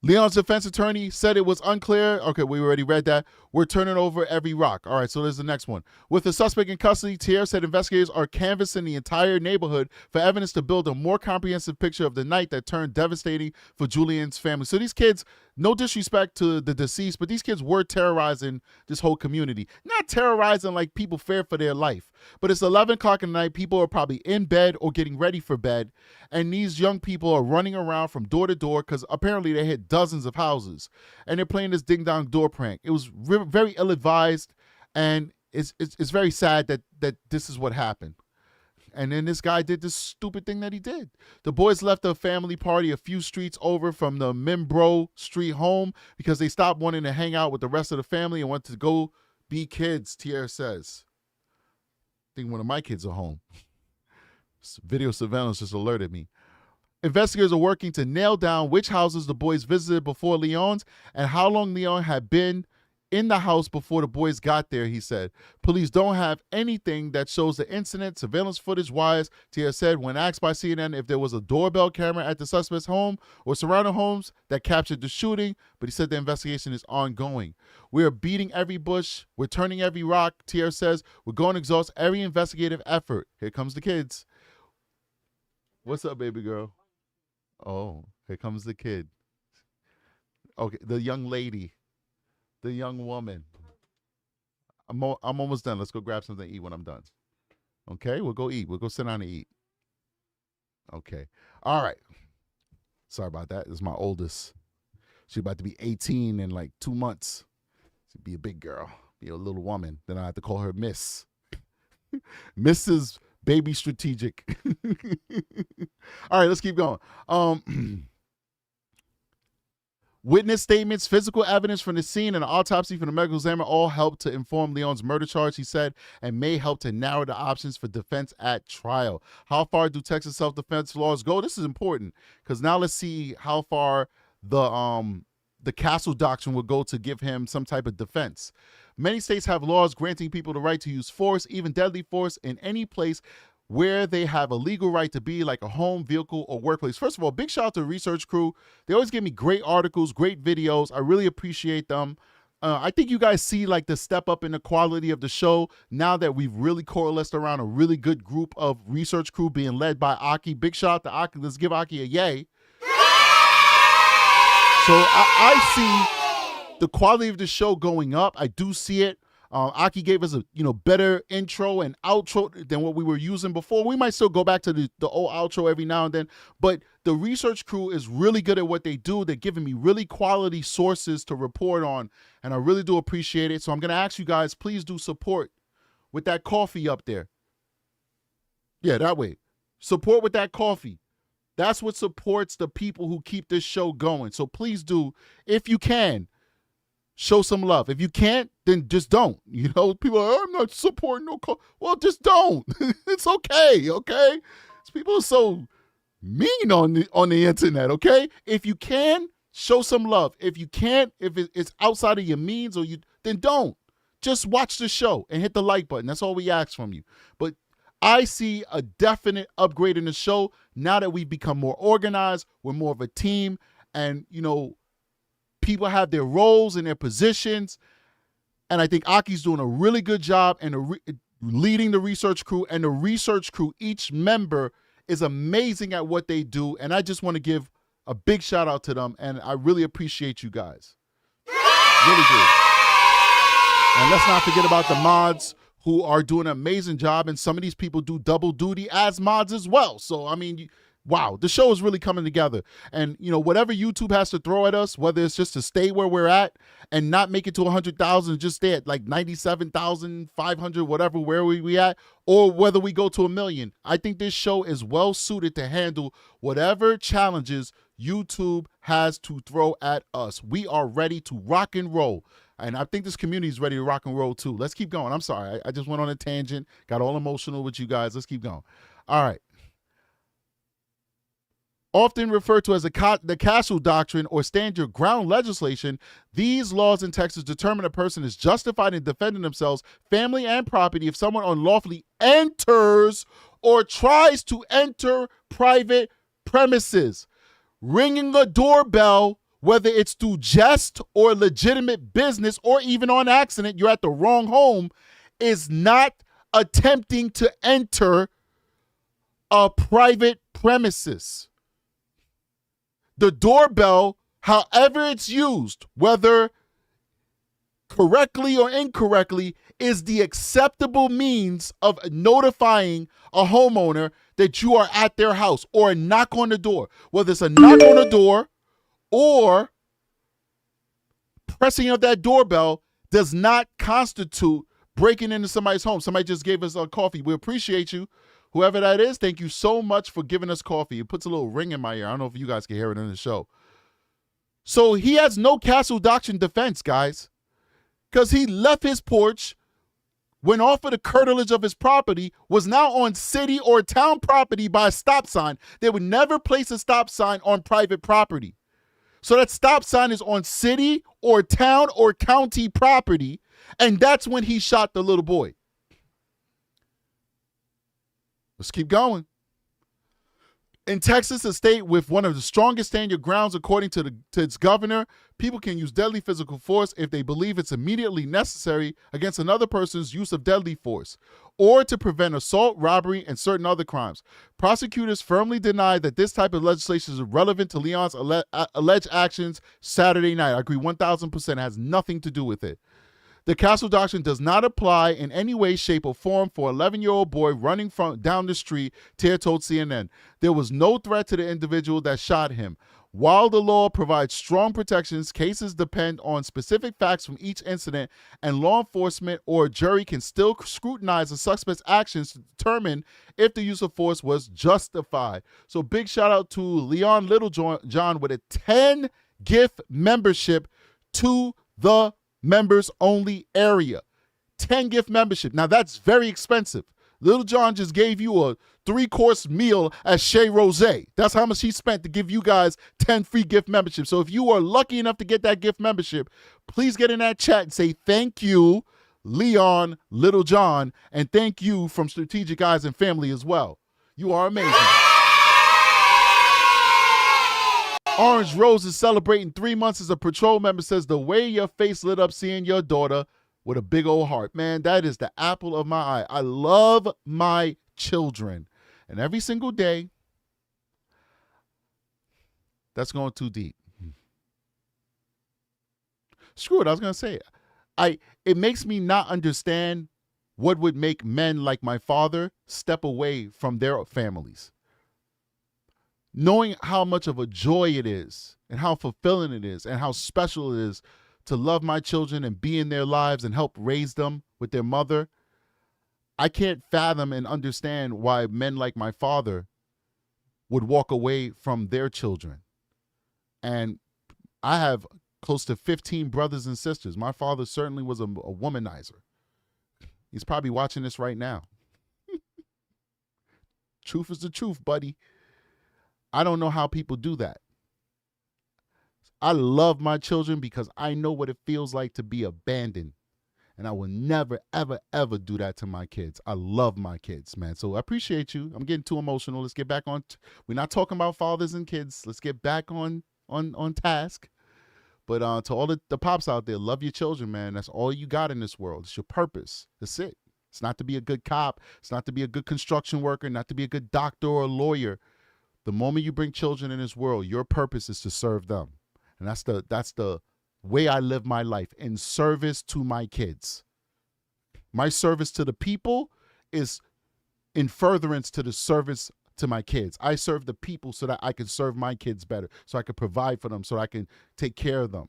Leon's defense attorney said it was unclear. Okay, we already read that. We're turning over every rock. All right, so there's the next one. With the suspect in custody, Thier said investigators are canvassing the entire neighborhood for evidence to build a more comprehensive picture of the night that turned devastating for Julian's family. So these kids, no disrespect to the deceased, but these kids were terrorizing this whole community. Not terrorizing like people feared for their life, but it's 11 o'clock at night. People are probably in bed or getting ready for bed, and these young people are running around from door to door because apparently they hit dozens of houses, and they're playing this ding-dong door prank. It was very ill-advised, and it's very sad that this is what happened. And then this guy did this stupid thing that he did. The boys left a family party a few streets over from the Mimbro Street home because they stopped wanting to hang out with the rest of the family and wanted to go be kids, Thier says. I think one of my kids are home. Video surveillance just alerted me. Investigators are working to nail down which houses the boys visited before Leon's and how long Leon had been in the house before the boys got there, he said. Police don't have anything that shows the incident, surveillance footage-wise, Thier said when asked by CNN if there was a doorbell camera at the suspect's home or surrounding homes that captured the shooting, but he said the investigation is ongoing. We are beating every bush. We're turning every rock, Thier says. We're going to exhaust every investigative effort. Here comes the kids. What's up, baby girl? Oh, here comes the kid. Okay, the young lady. The young woman. I'm almost done. Let's go grab something to eat when I'm done. Okay, we'll go eat. We'll go sit down and eat. Okay. All right. Sorry about that. This is my oldest. She's about to be 18 in like 2 months. She'll be a big girl. Be a little woman. Then I have to call her Miss. Mrs. Baby Strategic. All right, let's keep going. Witness statements, physical evidence from the scene, and an autopsy from the medical examiner all helped to inform Leon's murder charge, he said, and may help to narrow the options for defense at trial. How far do Texas self-defense laws go? This is important because now let's see how far the Castle Doctrine will go to give him some type of defense. Many states have laws granting people the right to use force, even deadly force, in any place where they have a legal right to be, like a home, vehicle, or workplace. First of all, big shout out to the research crew. They always give me great articles, great videos. I really appreciate them. I think you guys see like the step up in the quality of the show now that we've really coalesced around a really good group of research crew being led by Aki. Big shout out to Aki. Let's give Aki a yay. So I see the quality of the show going up. I do see it. Aki gave us a better intro and outro than what we were using before. We might still go back to the old outro every now and then, but the research crew is really good at what they do. They're giving me really quality sources to report on, and I really do appreciate it. So I'm going to ask you guys, please do support with that coffee up there. Yeah, that way. Support with that coffee. That's what supports the people who keep this show going. So please do, if you can, show some love. If you can't, then just don't. People are, I'm not supporting no call. Well, just don't. It's okay, okay? People are so mean on the internet, okay? If you can, show some love. If you can't, if it's outside of your means, then don't. Just watch the show and hit the like button. That's all we ask from you. But I see a definite upgrade in the show now that we've become more organized. We're more of a team, and people have their roles and their positions, and I think Aki's doing a really good job and leading the research crew, and the research crew, each member is amazing at what they do, and I just want to give a big shout out to them, and I really appreciate you guys. Really do. And let's not forget about the mods who are doing an amazing job, and some of these people do double duty as mods as well. So, I mean, wow, the show is really coming together. And, whatever YouTube has to throw at us, whether it's just to stay where we're at and not make it to 100,000, just stay at like 97,500, whatever, where we at, or whether we go to 1 million, I think this show is well suited to handle whatever challenges YouTube has to throw at us. We are ready to rock and roll. And I think this community is ready to rock and roll too. Let's keep going. I'm sorry. I just went on a tangent, got all emotional with you guys. Let's keep going. All right. Often referred to as the castle doctrine or stand your ground legislation, these laws in Texas determine a person is justified in defending themselves, family, and property if someone unlawfully enters or tries to enter private premises. Ringing a doorbell, whether it's through jest or legitimate business or even on accident, you're at the wrong home, is not attempting to enter a private premises. The doorbell, however it's used, whether correctly or incorrectly, is the acceptable means of notifying a homeowner that you are at their house, or a knock on the door. Whether it's a knock on the door or pressing of that doorbell does not constitute breaking into somebody's home. Somebody just gave us a coffee. We appreciate you. Whoever that is, thank you so much for giving us coffee. It puts a little ring in my ear. I don't know if you guys can hear it in the show. So he has no castle doctrine defense, guys, because he left his porch, went off of the curtilage of his property, was now on city or town property by a stop sign. They would never place a stop sign on private property. So that stop sign is on city or town or county property, and that's when he shot the little boy. Let's keep going. In Texas, a state with one of the strongest stand your grounds, according to its governor, people can use deadly physical force if they believe it's immediately necessary against another person's use of deadly force, or to prevent assault, robbery, and certain other crimes. Prosecutors firmly deny that this type of legislation is relevant to Leon's alleged actions Saturday night. I agree 1,000%. It has nothing to do with it. The castle doctrine does not apply in any way, shape, or form for an 11-year-old boy running down the street, Tier told CNN. There was no threat to the individual that shot him. While the law provides strong protections, cases depend on specific facts from each incident, and law enforcement or a jury can still scrutinize a suspect's actions to determine if the use of force was justified. So big shout out to Leon Little John with a 10 gift membership to the members only area. 10 gift membership. Now that's very expensive. Little John just gave you a 3-course meal at Chez Rose. That's how much he spent to give you guys 10 free gift memberships. So if you are lucky enough to get that gift membership, please get in that chat and say thank you, Leon Little John, and thank you from Strategic Eyes and Family as well. You are amazing. Orange Rose is celebrating 3 months as a patrol member, says the way your face lit up seeing your daughter with a big old heart. Man, that is the apple of my eye. I love my children. And every single day, that's going too deep. Screw it, I was going to say it. It makes me not understand what would make men like my father step away from their families. Knowing how much of a joy it is and how fulfilling it is and how special it is to love my children and be in their lives and help raise them with their mother, I can't fathom and understand why men like my father would walk away from their children. And I have close to 15 brothers and sisters. My father certainly was a womanizer. He's probably watching this right now. Truth is the truth, buddy. I don't know how people do that. I love my children because I know what it feels like to be abandoned. And I will never, ever, ever do that to my kids. I love my kids, man. So I appreciate you. I'm getting too emotional. Let's get back on. We're not talking about fathers and kids. Let's get back on task. But to all the pops out there, love your children, man. That's all you got in this world. It's your purpose. That's it. It's not to be a good cop. It's not to be a good construction worker, not to be a good doctor or a lawyer. The moment you bring children in this world, your purpose is to serve them. And that's the way I live my life, in service to my kids. My service to the people is in furtherance to the service to my kids. I serve the people so that I can serve my kids better, so I can provide for them, so I can take care of them.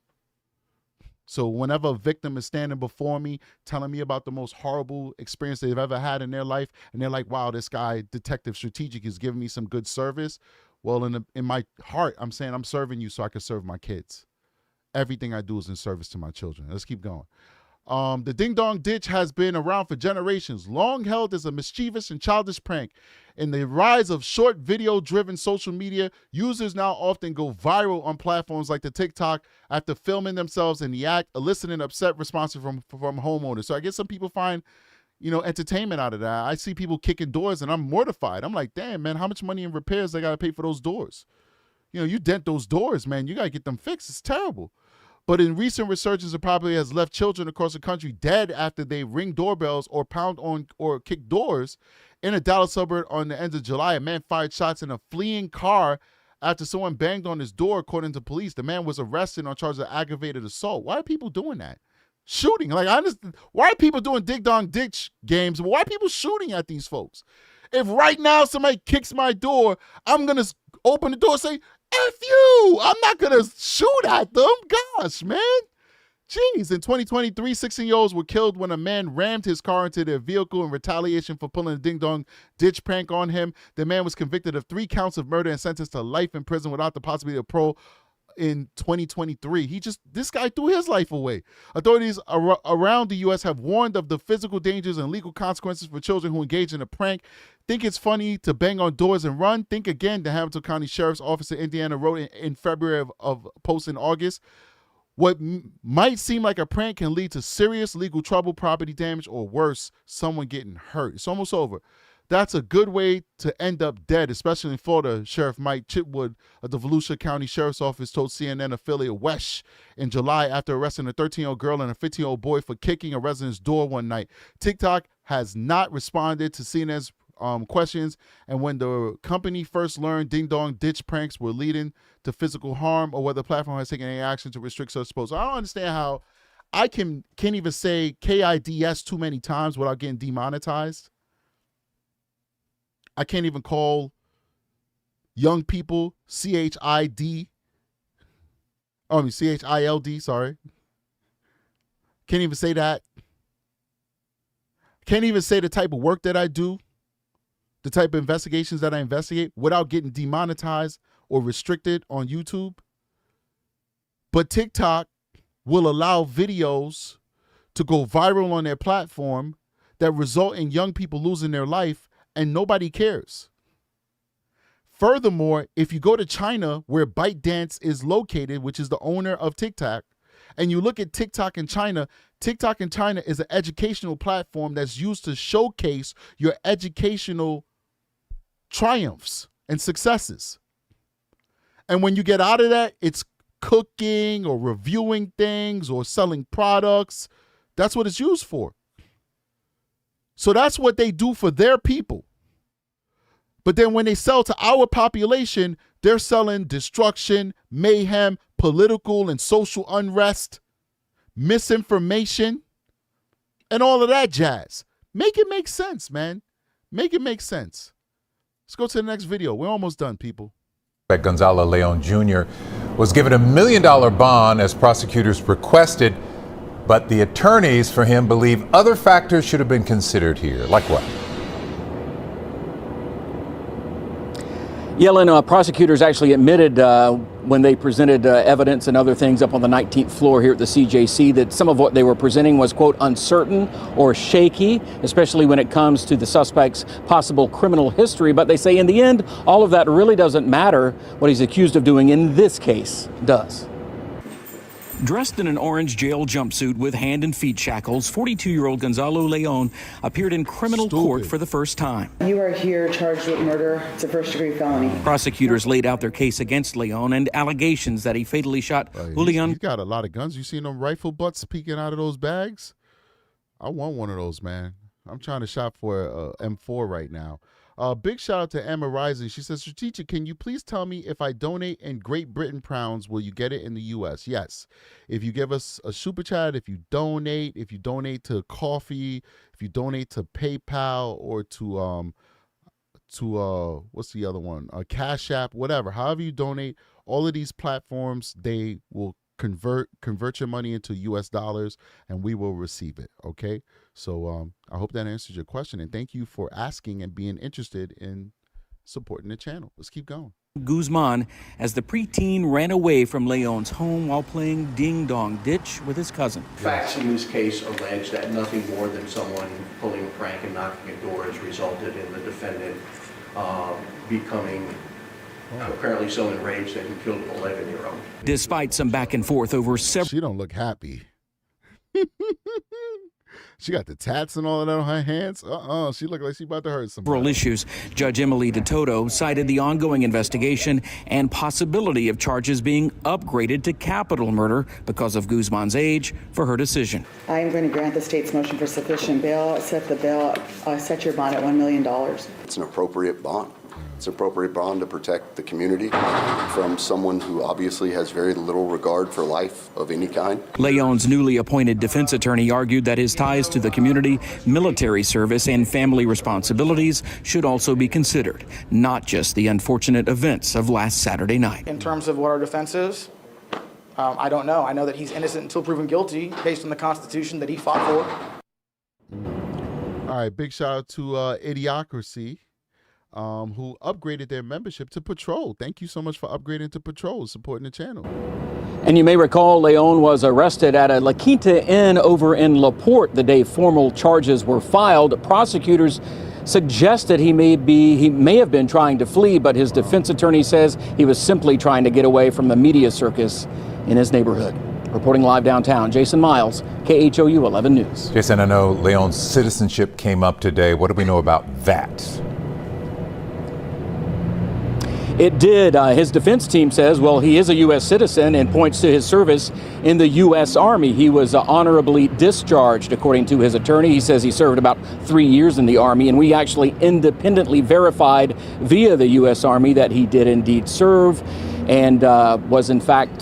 So whenever a victim is standing before me, telling me about the most horrible experience they've ever had in their life, and they're like, wow, this guy, Detective Strategic, is giving me some good service. Well, in my heart, I'm saying I'm serving you so I can serve my kids. Everything I do is in service to my children. Let's keep going. The ding dong ditch has been around for generations, long held as a mischievous and childish prank. In the rise of short video-driven social media, users now often go viral on platforms like the TikTok after filming themselves in the act, eliciting upset responses from homeowners. So I guess some people find, entertainment out of that. I see people kicking doors and I'm mortified. I'm like, damn, man, how much money in repairs they got to pay for those doors? You dent those doors, man. You got to get them fixed. It's terrible. But in recent resurgence of property has left children across the country dead after they ring doorbells or pound on or kick doors. In a Dallas suburb on the end of July, a man fired shots in a fleeing car after someone banged on his door, according to police. The man was arrested on charges of aggravated assault. Why are people doing that? Shooting. Like, I understand. Why are people doing dig-dong ditch games? Why are people shooting at these folks? If right now somebody kicks my door, I'm going to open the door and say, F you! I'm not going to shoot at them. Gosh, man. Jeez. In 2023, 16-year-olds were killed when a man rammed his car into their vehicle in retaliation for pulling a ding-dong ditch prank on him. The man was convicted of 3 counts of murder and sentenced to life in prison without the possibility of parole in 2023. This guy threw his life away. Authorities around the U.S. have warned of the physical dangers and legal consequences for children who engage in a prank. Think it's funny to bang on doors and run? Think again, the Hamilton County Sheriff's Office in Indiana wrote in February of post in August. What might seem like a prank can lead to serious legal trouble, property damage, or worse, someone getting hurt. It's almost over. That's a good way to end up dead, especially in Florida. Sheriff Mike Chitwood of the Volusia County Sheriff's Office told CNN affiliate WESH in July after arresting a 13-year-old girl and a 15-year-old boy for kicking a resident's door one night. TikTok has not responded to CNN's questions, and when the company first learned ding-dong ditch pranks were leading to physical harm or whether the platform has taken any action to restrict such posts. I don't understand how I can't even say KIDS too many times without getting demonetized. I can't even call young people CHILD, sorry. Can't even say that. Can't even say the type of work that I do, the type of investigations that I investigate without getting demonetized or restricted on YouTube. But TikTok will allow videos to go viral on their platform that result in young people losing their life, and nobody cares. Furthermore, if you go to China, where ByteDance is located, which is the owner of TikTok, and you look at TikTok in China is an educational platform that's used to showcase your educational triumphs and successes. And when you get out of that, it's cooking or reviewing things or selling products. That's what it's used for. So that's what they do for their people. But then when they sell to our population, they're selling destruction, mayhem, political and social unrest, misinformation, and all of that jazz. Make it make sense, man. Make it make sense. Let's go to the next video. We're almost done, people. Gonzalo Leon Jr. was given $1 million bond as prosecutors requested, but the attorneys for him believe other factors should have been considered here. Like what? Yellen, prosecutors actually admitted when they presented evidence and other things up on the 19th floor here at the CJC that some of what they were presenting was, quote, uncertain or shaky, especially when it comes to the suspect's possible criminal history. But they say in the end, all of that really doesn't matter. What he's accused of doing in this case does. Dressed in an orange jail jumpsuit with hand and feet shackles, 42-year-old Gonzalo Leon appeared in criminal court for the first time. You are here charged with murder. It's a first-degree felony. Prosecutors laid out their case against Leon and allegations that he fatally shot Julian. You got a lot of guns. You seen them rifle butts peeking out of those bags? I want one of those, man. I'm trying to shop for a M4 right now. Big shout out to Emma Rising. She says, Strategic, can you please tell me if I donate in Great Britain pounds, will you get it in the U.S.? Yes. If you give us a super chat, if you donate to coffee, if you donate to PayPal or to what's the other one? CashApp, whatever. However you donate, all of these platforms, they will convert your money into U.S. dollars, and we will receive it. Okay, so I hope that answers your question, and thank you for asking and being interested in supporting the channel. Let's keep going. Guzman as the preteen ran away from Leon's home while playing ding-dong ditch with his cousin. Facts in this case allege that nothing more than someone pulling a prank and knocking a door has resulted in the defendant becoming apparently so enraged that he killed an 11-year-old. Despite some back and forth over several... She don't look happy. She got the tats and all of that on her hands. She looked like she about to hurt somebody. issues, Judge Emily DeToto cited the ongoing investigation and possibility of charges being upgraded to capital murder because of Guzman's age for her decision. I am going to grant the state's motion for sufficient bail. Set your bond at $1 million. It's an appropriate bond. It's an appropriate bond to protect the community from someone who obviously has very little regard for life of any kind. Leon's newly appointed defense attorney argued that his ties to the community, military service, and family responsibilities should also be considered, not just the unfortunate events of last Saturday night. In terms of what our defense is, I don't know. I know that he's innocent until proven guilty based on the Constitution that he fought for. All right, big shout out to Idiocracy, who upgraded their membership to Patrol. Thank you so much for upgrading to Patrol, supporting the channel. And you may recall Leon was arrested at a La Quinta Inn over in LaPorte the day formal charges were filed. Prosecutors suggested he may have been trying to flee, but his defense attorney says he was simply trying to get away from the media circus in his neighborhood. Reporting live downtown, Jason Miles, KHOU 11 News. Jason, I know Leon's citizenship came up today. What do we know about that? It did. His defense team says, well, he is a U.S. citizen and points to his service in the U.S. Army. He was honorably discharged, according to his attorney. He says he served about 3 years in the Army, and we actually independently verified via the U.S. Army that he did indeed serve and was, in fact,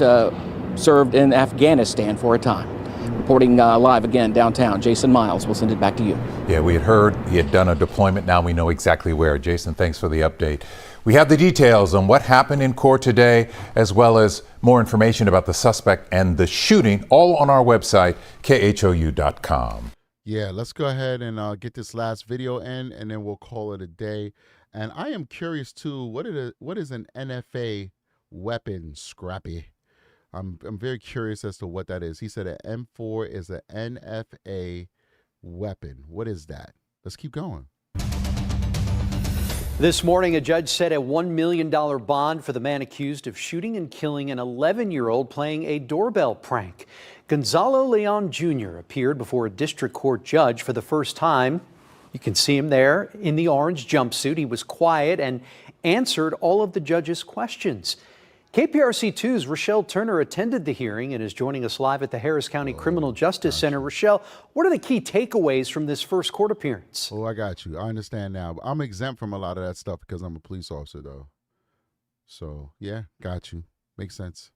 served in Afghanistan for a time. Reporting live again downtown, Jason Miles. We'll send it back to you. Yeah, we had heard he had done a deployment. Now we know exactly where. Jason, thanks for the update. We have the details on what happened in court today, as well as more information about the suspect and the shooting, all on our website, khou.com. Yeah, let's go ahead and get this last video in, and then we'll call it a day. And I am curious, too, what is an NFA weapon, Scrappy? I'm very curious as to what that is. He said an M4 is an NFA weapon. What is that? Let's keep going. This morning, a judge set a $1 million bond for the man accused of shooting and killing an 11-year-old playing a doorbell prank. Gonzalo Leon Jr. appeared before a district court judge for the first time. You can see him there in the orange jumpsuit. He was quiet and answered all of the judge's questions. KPRC2's Rochelle Turner attended the hearing and is joining us live at the Harris County Criminal Justice Center. Rochelle, what are the key takeaways from this first court appearance? Oh, I got you. I understand now. I'm exempt from a lot of that stuff because I'm a police officer, though. So, yeah, got you. Makes sense.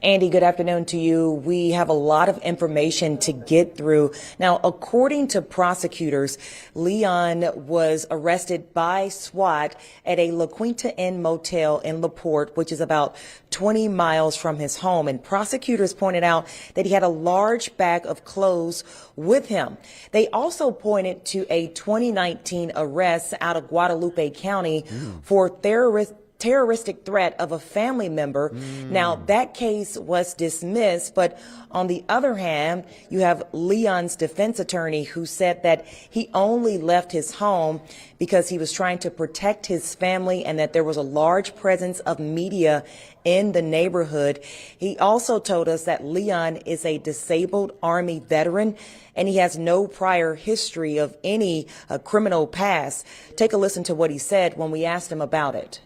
Andy, good afternoon to you. We have a lot of information to get through. Now, according to prosecutors, Leon was arrested by SWAT at a La Quinta Inn motel in LaPorte, which is about 20 miles from his home. And prosecutors pointed out that he had a large bag of clothes with him. They also pointed to a 2019 arrest out of Guadalupe County for terroristic threat of a family member. Now, that case was dismissed, but on the other hand, you have Leon's defense attorney who said that he only left his home because he was trying to protect his family and that there was a large presence of media in the neighborhood. He also told us that Leon is a disabled Army veteran and he has no prior history of any criminal past. Take a listen to what he said when we asked him about it.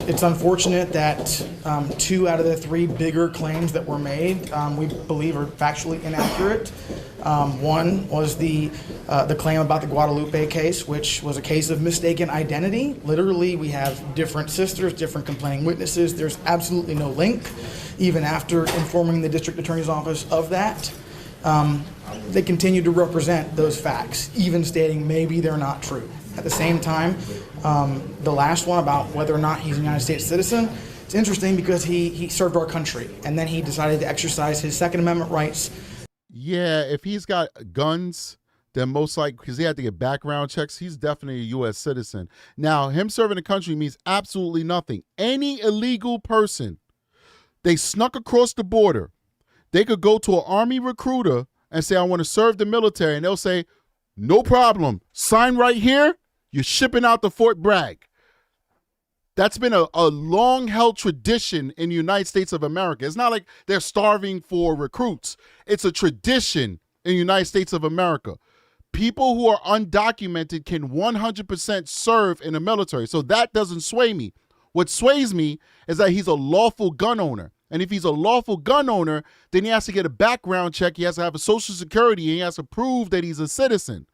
It's unfortunate that 2 out of the 3 bigger claims that were made we believe are factually inaccurate. One was the claim about the Guadalupe case, which was a case of mistaken identity. Literally, we have different sisters, different complaining witnesses. There's absolutely no link, even after informing the district attorney's office of that. They continue to represent those facts, even stating maybe they're not true. At the same time, the last one about whether or not he's a United States citizen, it's interesting because he served our country and then he decided to exercise his Second Amendment rights. Yeah, if he's got guns then most likely, because he had to get background checks, he's definitely a U.S. citizen. Now, him serving the country means absolutely nothing. Any illegal person, they snuck across the border, they could go to an Army recruiter and say, I want to serve the military, and they'll say, no problem. Sign right here. You're shipping out to Fort Bragg. That's been a long-held tradition in the United States of America. It's not like they're starving for recruits. It's a tradition in the United States of America. People who are undocumented can 100% serve in the military. So that doesn't sway me. What sways me is that he's a lawful gun owner. And if he's a lawful gun owner, then he has to get a background check. He has to have a Social Security, and he has to prove that he's a citizen.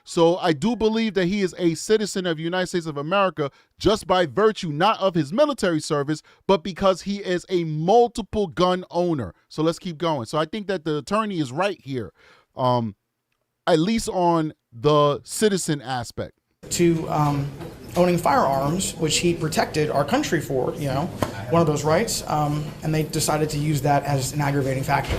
So I do believe that he is a citizen of the United States of America just by virtue, not of his military service, but because he is a multiple gun owner. So let's keep going. So I think that the attorney is right here, at least on the citizen aspect. To owning firearms, which he protected our country for, one of those rights, and they decided to use that as an aggravating factor.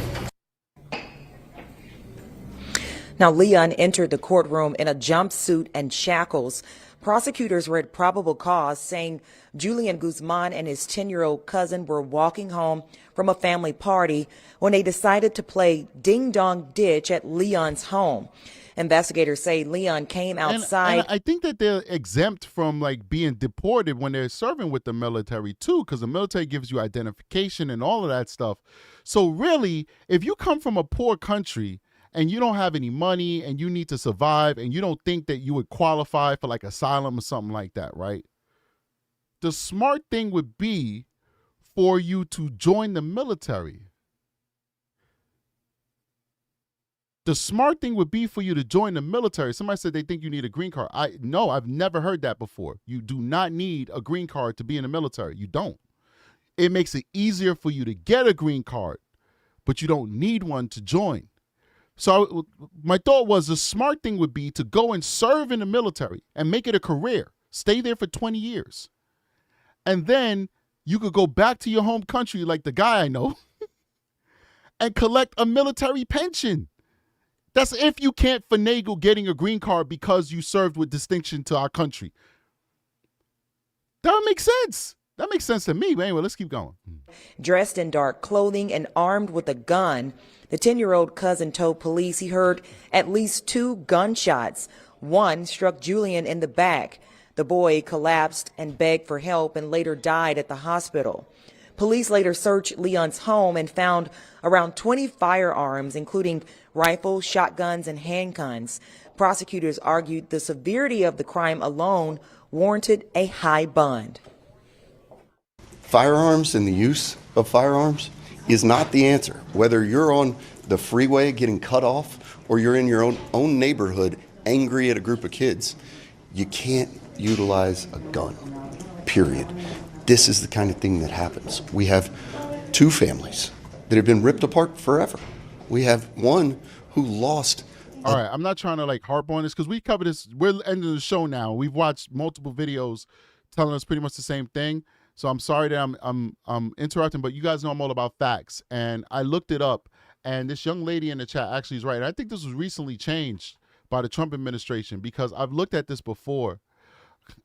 Now, Leon entered the courtroom in a jumpsuit and shackles. Prosecutors read probable cause, saying Julian Guzman and his 10-year-old cousin were walking home from a family party when they decided to play ding-dong ditch at Leon's home. Investigators say Leon came outside. And I think that they're exempt from being deported when they're serving with the military too, because the military gives you identification and all of that stuff. So really, if you come from a poor country and you don't have any money and you need to survive and you don't think that you would qualify for asylum or something like that, right? The smart thing would be for you to join the military. The smart thing would be for you to join the military. Somebody said they think you need a green card. No, I've never heard that before. You do not need a green card to be in the military. You don't. It makes it easier for you to get a green card, but you don't need one to join. So my thought was the smart thing would be to go and serve in the military and make it a career. Stay there for 20 years. And then you could go back to your home country like the guy I know and collect a military pension. That's if you can't finagle getting a green card because you served with distinction to our country. That makes sense. That makes sense to me. But anyway, let's keep going. Dressed in dark clothing and armed with a gun, the 10-year-old cousin told police he heard at least 2 gunshots. One struck Julian in the back. The boy collapsed and begged for help and later died at the hospital. Police later searched Leon's home and found around 20 firearms, including rifles, shotguns, and handguns. Prosecutors argued the severity of the crime alone warranted a high bond. Firearms and the use of firearms is not the answer. Whether you're on the freeway getting cut off or you're in your own neighborhood angry at a group of kids, you can't utilize a gun, period. This is the kind of thing that happens. We have 2 families that have been ripped apart forever. We have one who lost. All right, I'm not trying to harp on this because we covered this. We're ending the show now. We've watched multiple videos telling us pretty much the same thing. So I'm sorry that I'm interrupting, but you guys know I'm all about facts. And I looked it up, and this young lady in the chat actually is right. I think this was recently changed by the Trump administration because I've looked at this before.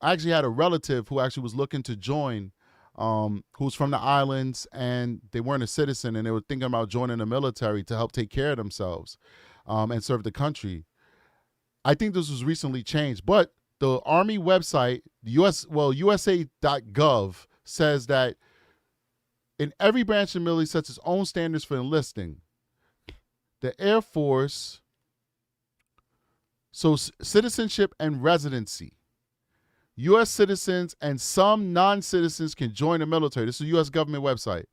I actually had a relative who actually was looking to join, who's from the islands, and they weren't a citizen, and they were thinking about joining the military to help take care of themselves and serve the country. I think this was recently changed, but the Army website, USA.gov, says that in every branch of the military sets its own standards for enlisting. The Air Force, so citizenship and residency. U.S. citizens and some non-citizens can join the military. This is a U.S. government website.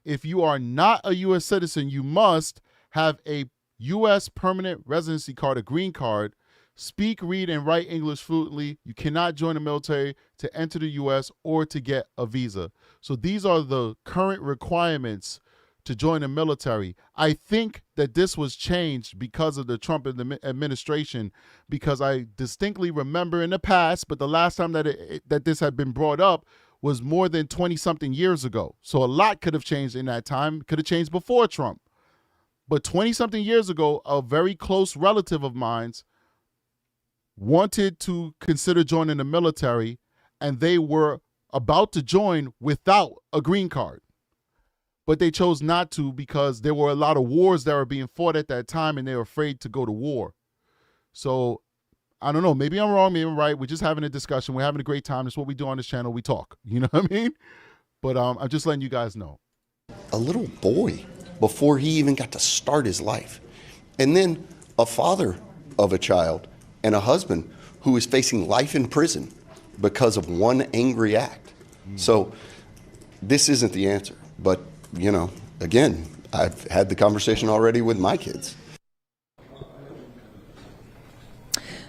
If you are not a U.S. citizen, you must have a U.S. permanent residency card, a green card, speak, read, and write English fluently. You cannot join the military to enter the U.S. or to get a visa. So these are the current requirements to join the military. I think that this was changed because of the Trump administration, because I distinctly remember in the past, but the last time that this had been brought up was more than 20-something years ago. So a lot could have changed in that time, could have changed before Trump. But 20-something years ago, a very close relative of mine's wanted to consider joining the military, and they were about to join without a green card. But they chose not to because there were a lot of wars that were being fought at that time, and they were afraid to go to war. So I don't know. Maybe I'm wrong. Maybe I'm right. We're just having a discussion. We're having a great time. That's what we do on this channel. We talk. You know what I mean? But I'm just letting you guys know. A little boy before he even got to start his life. And then a father of a child and a husband who is facing life in prison because of one angry act. So this isn't the answer. But, you know, again, I've had the conversation already with my kids.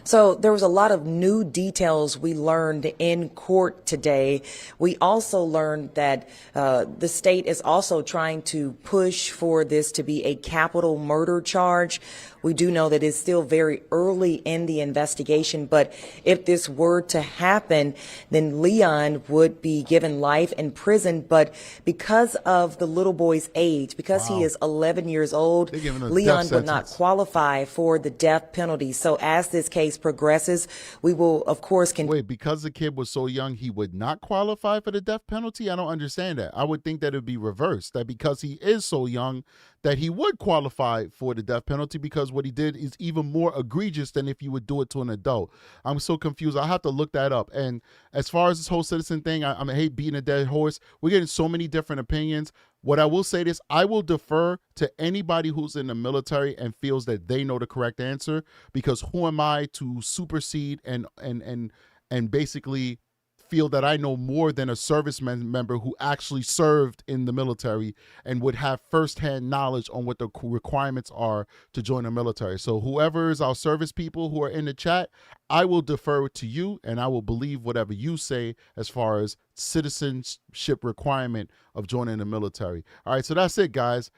So there was a lot of new details we learned in court today. We also learned that the state is also trying to push for this to be a capital murder charge. We do know that it's still very early in the investigation, but if this were to happen, then Leon would be given life in prison. But because of the little boy's age, because he is 11 years old, Leon would not qualify for the death penalty. So as this case progresses, we will, of course, Wait, because the kid was so young, he would not qualify for the death penalty? I don't understand that. I would think that it would be reversed, that because he is so young, that he would qualify for the death penalty because what he did is even more egregious than if you would do it to an adult. I'm so confused. I'll have to look that up. And as far as this whole citizen thing, I hate beating a dead horse. We're getting so many different opinions. What I will say is I will defer to anybody who's in the military and feels that they know the correct answer, because who am I to supersede and basically feel that I know more than a serviceman member who actually served in the military and would have firsthand knowledge on what the requirements are to join the military. So whoever is our service people who are in the chat, I will defer to you and I will believe whatever you say as far as citizenship requirement of joining the military. All right, so that's it, guys.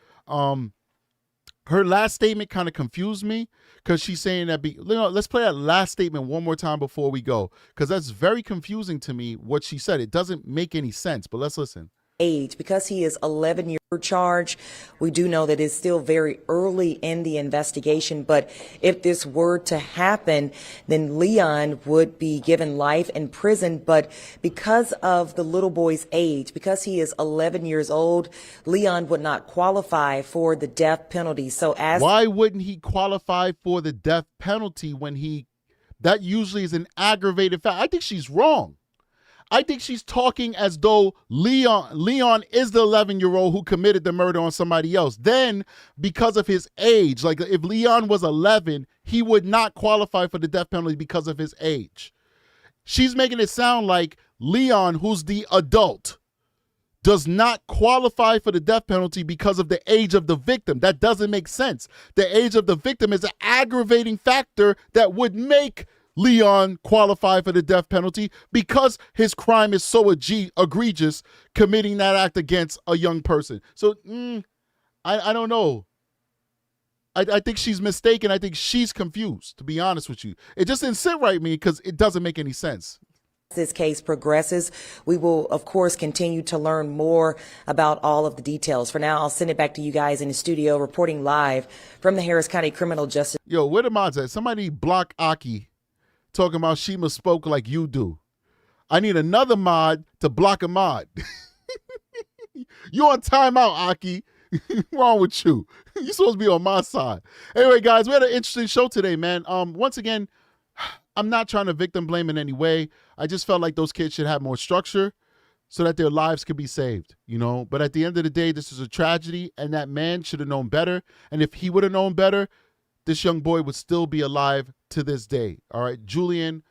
Her last statement kind of confused me because she's saying that, let's play that last statement one more time before we go, because that's very confusing to me what she said. It doesn't make any sense, but let's listen. Age, because he is 11 years charge. We do know that it's still very early in the investigation, but if this were to happen, then Leon would be given life in prison. But because of the little boy's age, because he is 11 years old, Leon would not qualify for the death penalty. So why wouldn't he qualify for the death penalty when that usually is an aggravated fact? I think she's wrong. I think she's talking as though Leon is the 11-year-old who committed the murder on somebody else. Then, because of his age, like if Leon was 11, he would not qualify for the death penalty because of his age. She's making it sound like Leon, who's the adult, does not qualify for the death penalty because of the age of the victim. That doesn't make sense. The age of the victim is an aggravating factor that would make Leon qualify for the death penalty because his crime is so egregious, committing that act against a young person. So I don't know. I think she's mistaken. I think she's confused, to be honest with you. It just didn't sit right with me because it doesn't make any sense. As this case progresses, we will, of course, continue to learn more about all of the details. For now, I'll send it back to you guys in the studio, reporting live from the Harris County Criminal Justice. Yo, where the mods at? Somebody block Aki. Talking about she must spoke like you do. I need another mod to block a mod. You on timeout, Aki. Wrong with you? You're supposed to be on my side. Anyway, guys, we had an interesting show today, man. Once again, I'm not trying to victim blame in any way. I just felt like those kids should have more structure so that their lives could be saved, you know? But at the end of the day, this is a tragedy, and that man should have known better. And if he would have known better, this young boy would still be alive to this day. All right. Julian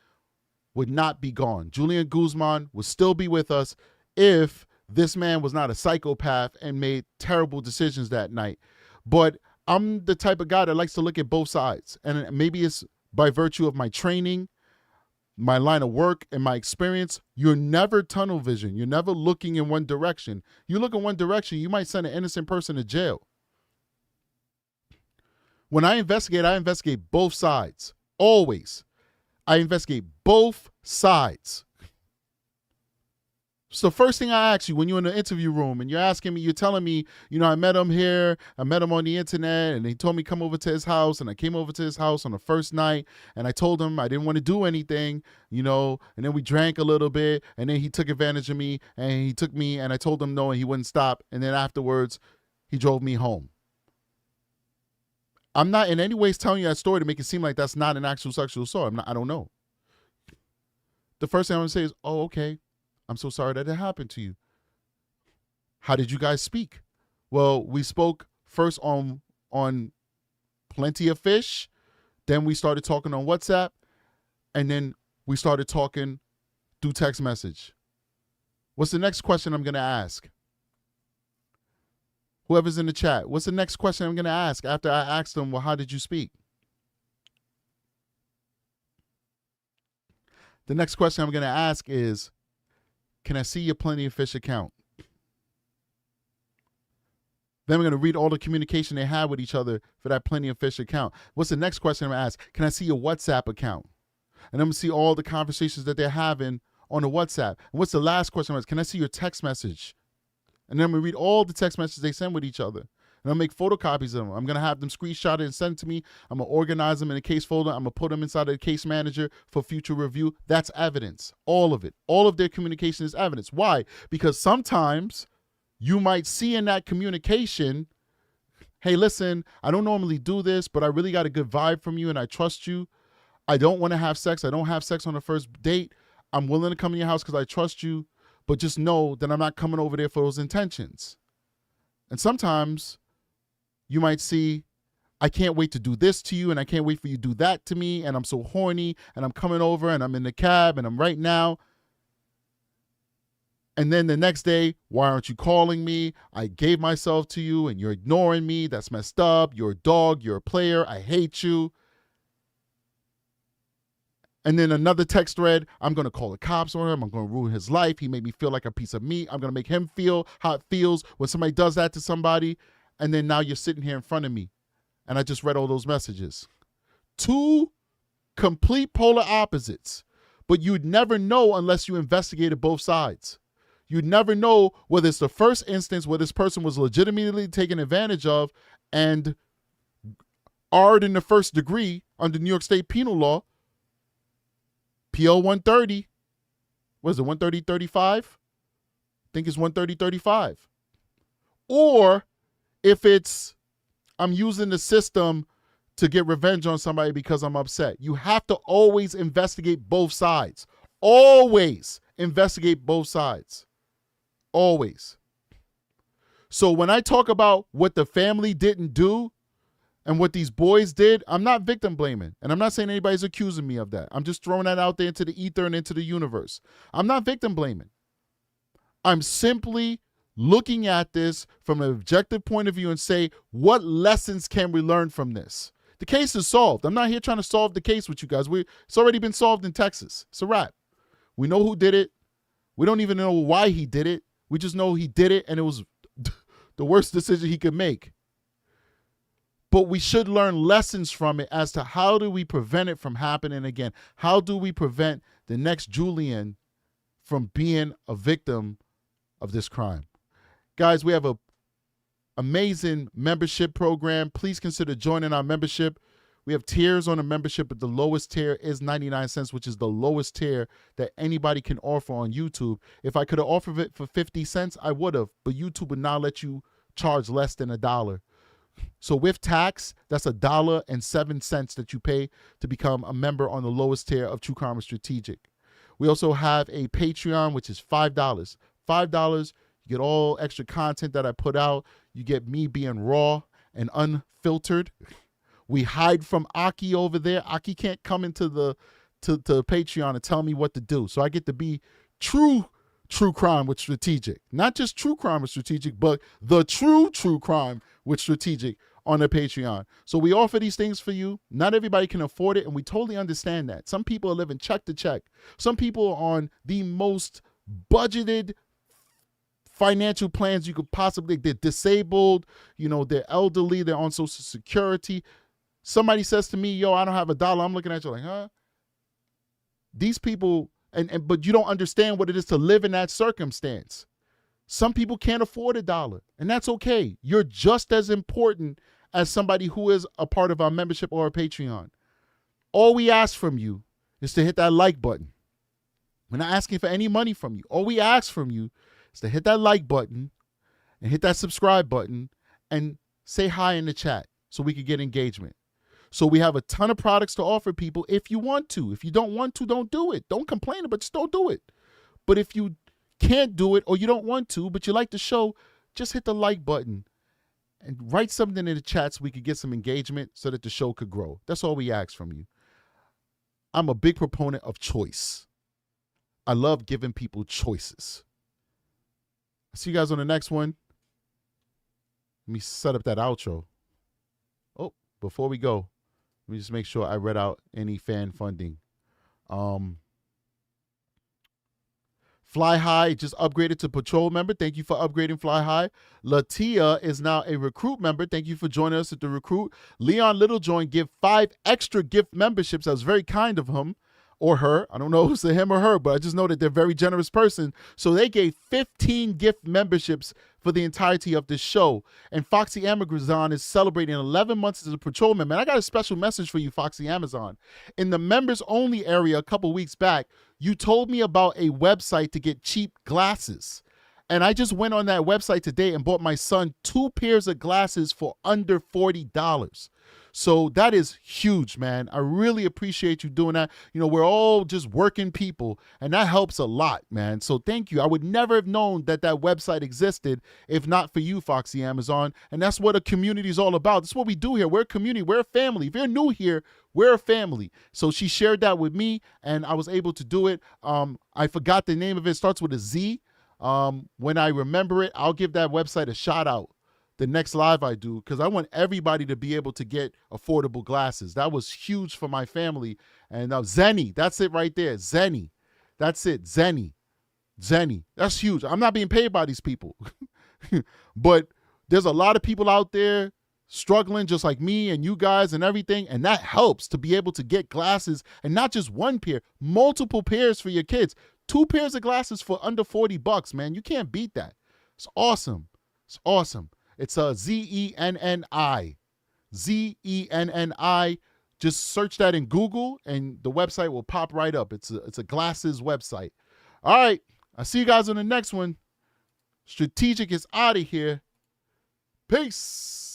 would not be gone. Julian Guzman would still be with us if this man was not a psychopath and made terrible decisions that night. But I'm the type of guy that likes to look at both sides. And maybe it's by virtue of my training, my line of work, and my experience. You're never tunnel vision. You're never looking in one direction. You look in one direction, you might send an innocent person to jail. When I investigate both sides. Always. I investigate both sides. So the first thing I ask you when you're in the interview room and you're asking me, you're telling me, I met him here, I met him on the internet, and he told me come over to his house, and I came over to his house on the first night, and I told him I didn't want to do anything, and then we drank a little bit, and then he took advantage of me, and he took me, and I told him no, and he wouldn't stop, and then afterwards, he drove me home. I'm not in any ways telling you that story to make it seem like that's not an actual sexual assault. I don't know. The first thing I'm going to say is, oh, okay. I'm so sorry that it happened to you. How did you guys speak? Well, we spoke first on Plenty of Fish. Then we started talking on WhatsApp. And then we started talking through text message. What's the next question I'm going to ask? Whoever's in the chat, what's the next question I'm going to ask after I asked them, well, how did you speak? The next question I'm going to ask is, can I see your Plenty of Fish account? Then we're going to read all the communication they had with each other for that Plenty of Fish account. What's the next question I'm going to ask? Can I see your WhatsApp account? And I'm going to see all the conversations that they're having on the WhatsApp. And what's the last question? Can I see your text message? And then I'm going to read all the text messages they send with each other. And I'll make photocopies of them. I'm going to have them screenshot it and send it to me. I'm going to organize them in a case folder. I'm going to put them inside of the case manager for future review. That's evidence. All of it. All of their communication is evidence. Why? Because sometimes you might see in that communication, hey, listen, I don't normally do this, but I really got a good vibe from you and I trust you. I don't want to have sex. I don't have sex on the first date. I'm willing to come in your house because I trust you, but just know that I'm not coming over there for those intentions. And sometimes you might see, I can't wait to do this to you, and I can't wait for you to do that to me, and I'm so horny, and I'm coming over, and I'm in the cab, and I'm right now. And then the next day, why aren't you calling me? I gave myself to you, and you're ignoring me. That's messed up. You're a dog. You're a player. I hate you. And then another text thread, I'm going to call the cops on him. I'm going to ruin his life. He made me feel like a piece of meat. I'm going to make him feel how it feels when somebody does that to somebody. And then now you're sitting here in front of me, and I just read all those messages. Two complete polar opposites, but you'd never know unless you investigated both sides. You'd never know whether it's the first instance where this person was legitimately taken advantage of and arred in the first degree under New York State penal law, PL 130. What is it, 130-35? I think it's 130-35. Or if it's, I'm using the system to get revenge on somebody because I'm upset. You have to always investigate both sides. Always investigate both sides. Always. So when I talk about what the family didn't do and what these boys did, I'm not victim blaming. And I'm not saying anybody's accusing me of that. I'm just throwing that out there into the ether and into the universe. I'm not victim blaming. I'm simply looking at this from an objective point of view and say, what lessons can we learn from this? The case is solved. I'm not here trying to solve the case with you guys. It's already been solved in Texas. It's a wrap. We know who did it. We don't even know why he did it. We just know he did it, and it was the worst decision he could make. But we should learn lessons from it as to how do we prevent it from happening again? How do we prevent the next Julian from being a victim of this crime? Guys, we have an amazing membership program. Please consider joining our membership. We have tiers on the membership, but the lowest tier is 99 cents, which is the lowest tier that anybody can offer on YouTube. If I could have offered it for 50 cents, I would have, but YouTube would not let you charge less than $1. So with tax, that's $1.07 that you pay to become a member on the lowest tier of True Crime and Strategic. We also have a Patreon, which is $5. $5, you get all extra content that I put out. You get me being raw and unfiltered. We hide from Aki over there. Aki can't come into the to Patreon and tell me what to do. So I get to be true crime with Strategic. Not just true crime with Strategic, but the true crime with Strategic on the Patreon. So we offer these things for you. Not everybody can afford it, and we totally understand that. Some people are living check to check. Some people are on the most budgeted financial plans you could possibly. They're disabled, they're elderly, they're on Social Security. Somebody says to me, yo, I don't have $1. I'm looking at you like, huh? These people but you don't understand what it is to live in that circumstance. Some people can't afford $1, and that's okay. You're just as important as somebody who is a part of our membership or our Patreon. All we ask from you is to hit that like button. We're not asking for any money from you. All we ask from you is to hit that like button and hit that subscribe button and say hi in the chat so we can get engagement. So we have a ton of products to offer people if you want to. If you don't want to, don't do it. Don't complain, but just don't do it. But if you can't do it or you don't want to, but you like the show, just hit the like button and write something in the chat so we could get some engagement so that the show could grow. That's all we ask from you. I'm a big proponent of choice. I love giving people choices. I'll see you guys on the next one. Let me set up that outro. Oh, before we go, let me just make sure I read out any fan funding. Fly High just upgraded to patrol member. Thank you for upgrading, Fly High. Latia is now a recruit member. Thank you for joining us at the recruit. Leon Littlejohn give 5 extra gift memberships. That was very kind of him or her. I don't know if it's a him or her, but I just know that they're a very generous person. So they gave 15 gift memberships for the entirety of this show. And Foxy Amazon is celebrating 11 months as a patrol member. And I got a special message for you, Foxy Amazon. In the members only area a couple weeks back, you told me about a website to get cheap glasses. And I just went on that website today and bought my son 2 pairs of glasses for under $40. So that is huge, man. I really appreciate you doing that. You know, we're all just working people, and that helps a lot, man. So thank you. I would never have known that that website existed if not for you, Foxy Amazon. And that's what a community is all about. That's what we do here. We're a community. We're a family. If you're new here, we're a family. So she shared that with me, and I was able to do it. I forgot the name of it. It starts with a Z. When I remember it, I'll give that website a shout out the next live I do, because I want everybody to be able to get affordable glasses. That was huge for my family. And now Zenny, that's it right there. Zenny, that's it. Zenny, that's huge. I'm not being paid by these people, but there's a lot of people out there struggling just like me and you guys and everything. And that helps to be able to get glasses, and not just one pair, multiple pairs for your kids. 2 pairs of glasses for under $40, man. You can't beat that. It's awesome. It's awesome. It's a Zenni. Zenni. Just search that in Google and the website will pop right up. It's a glasses website. All right. I'll see you guys on the next one. Strategic is out of here. Peace.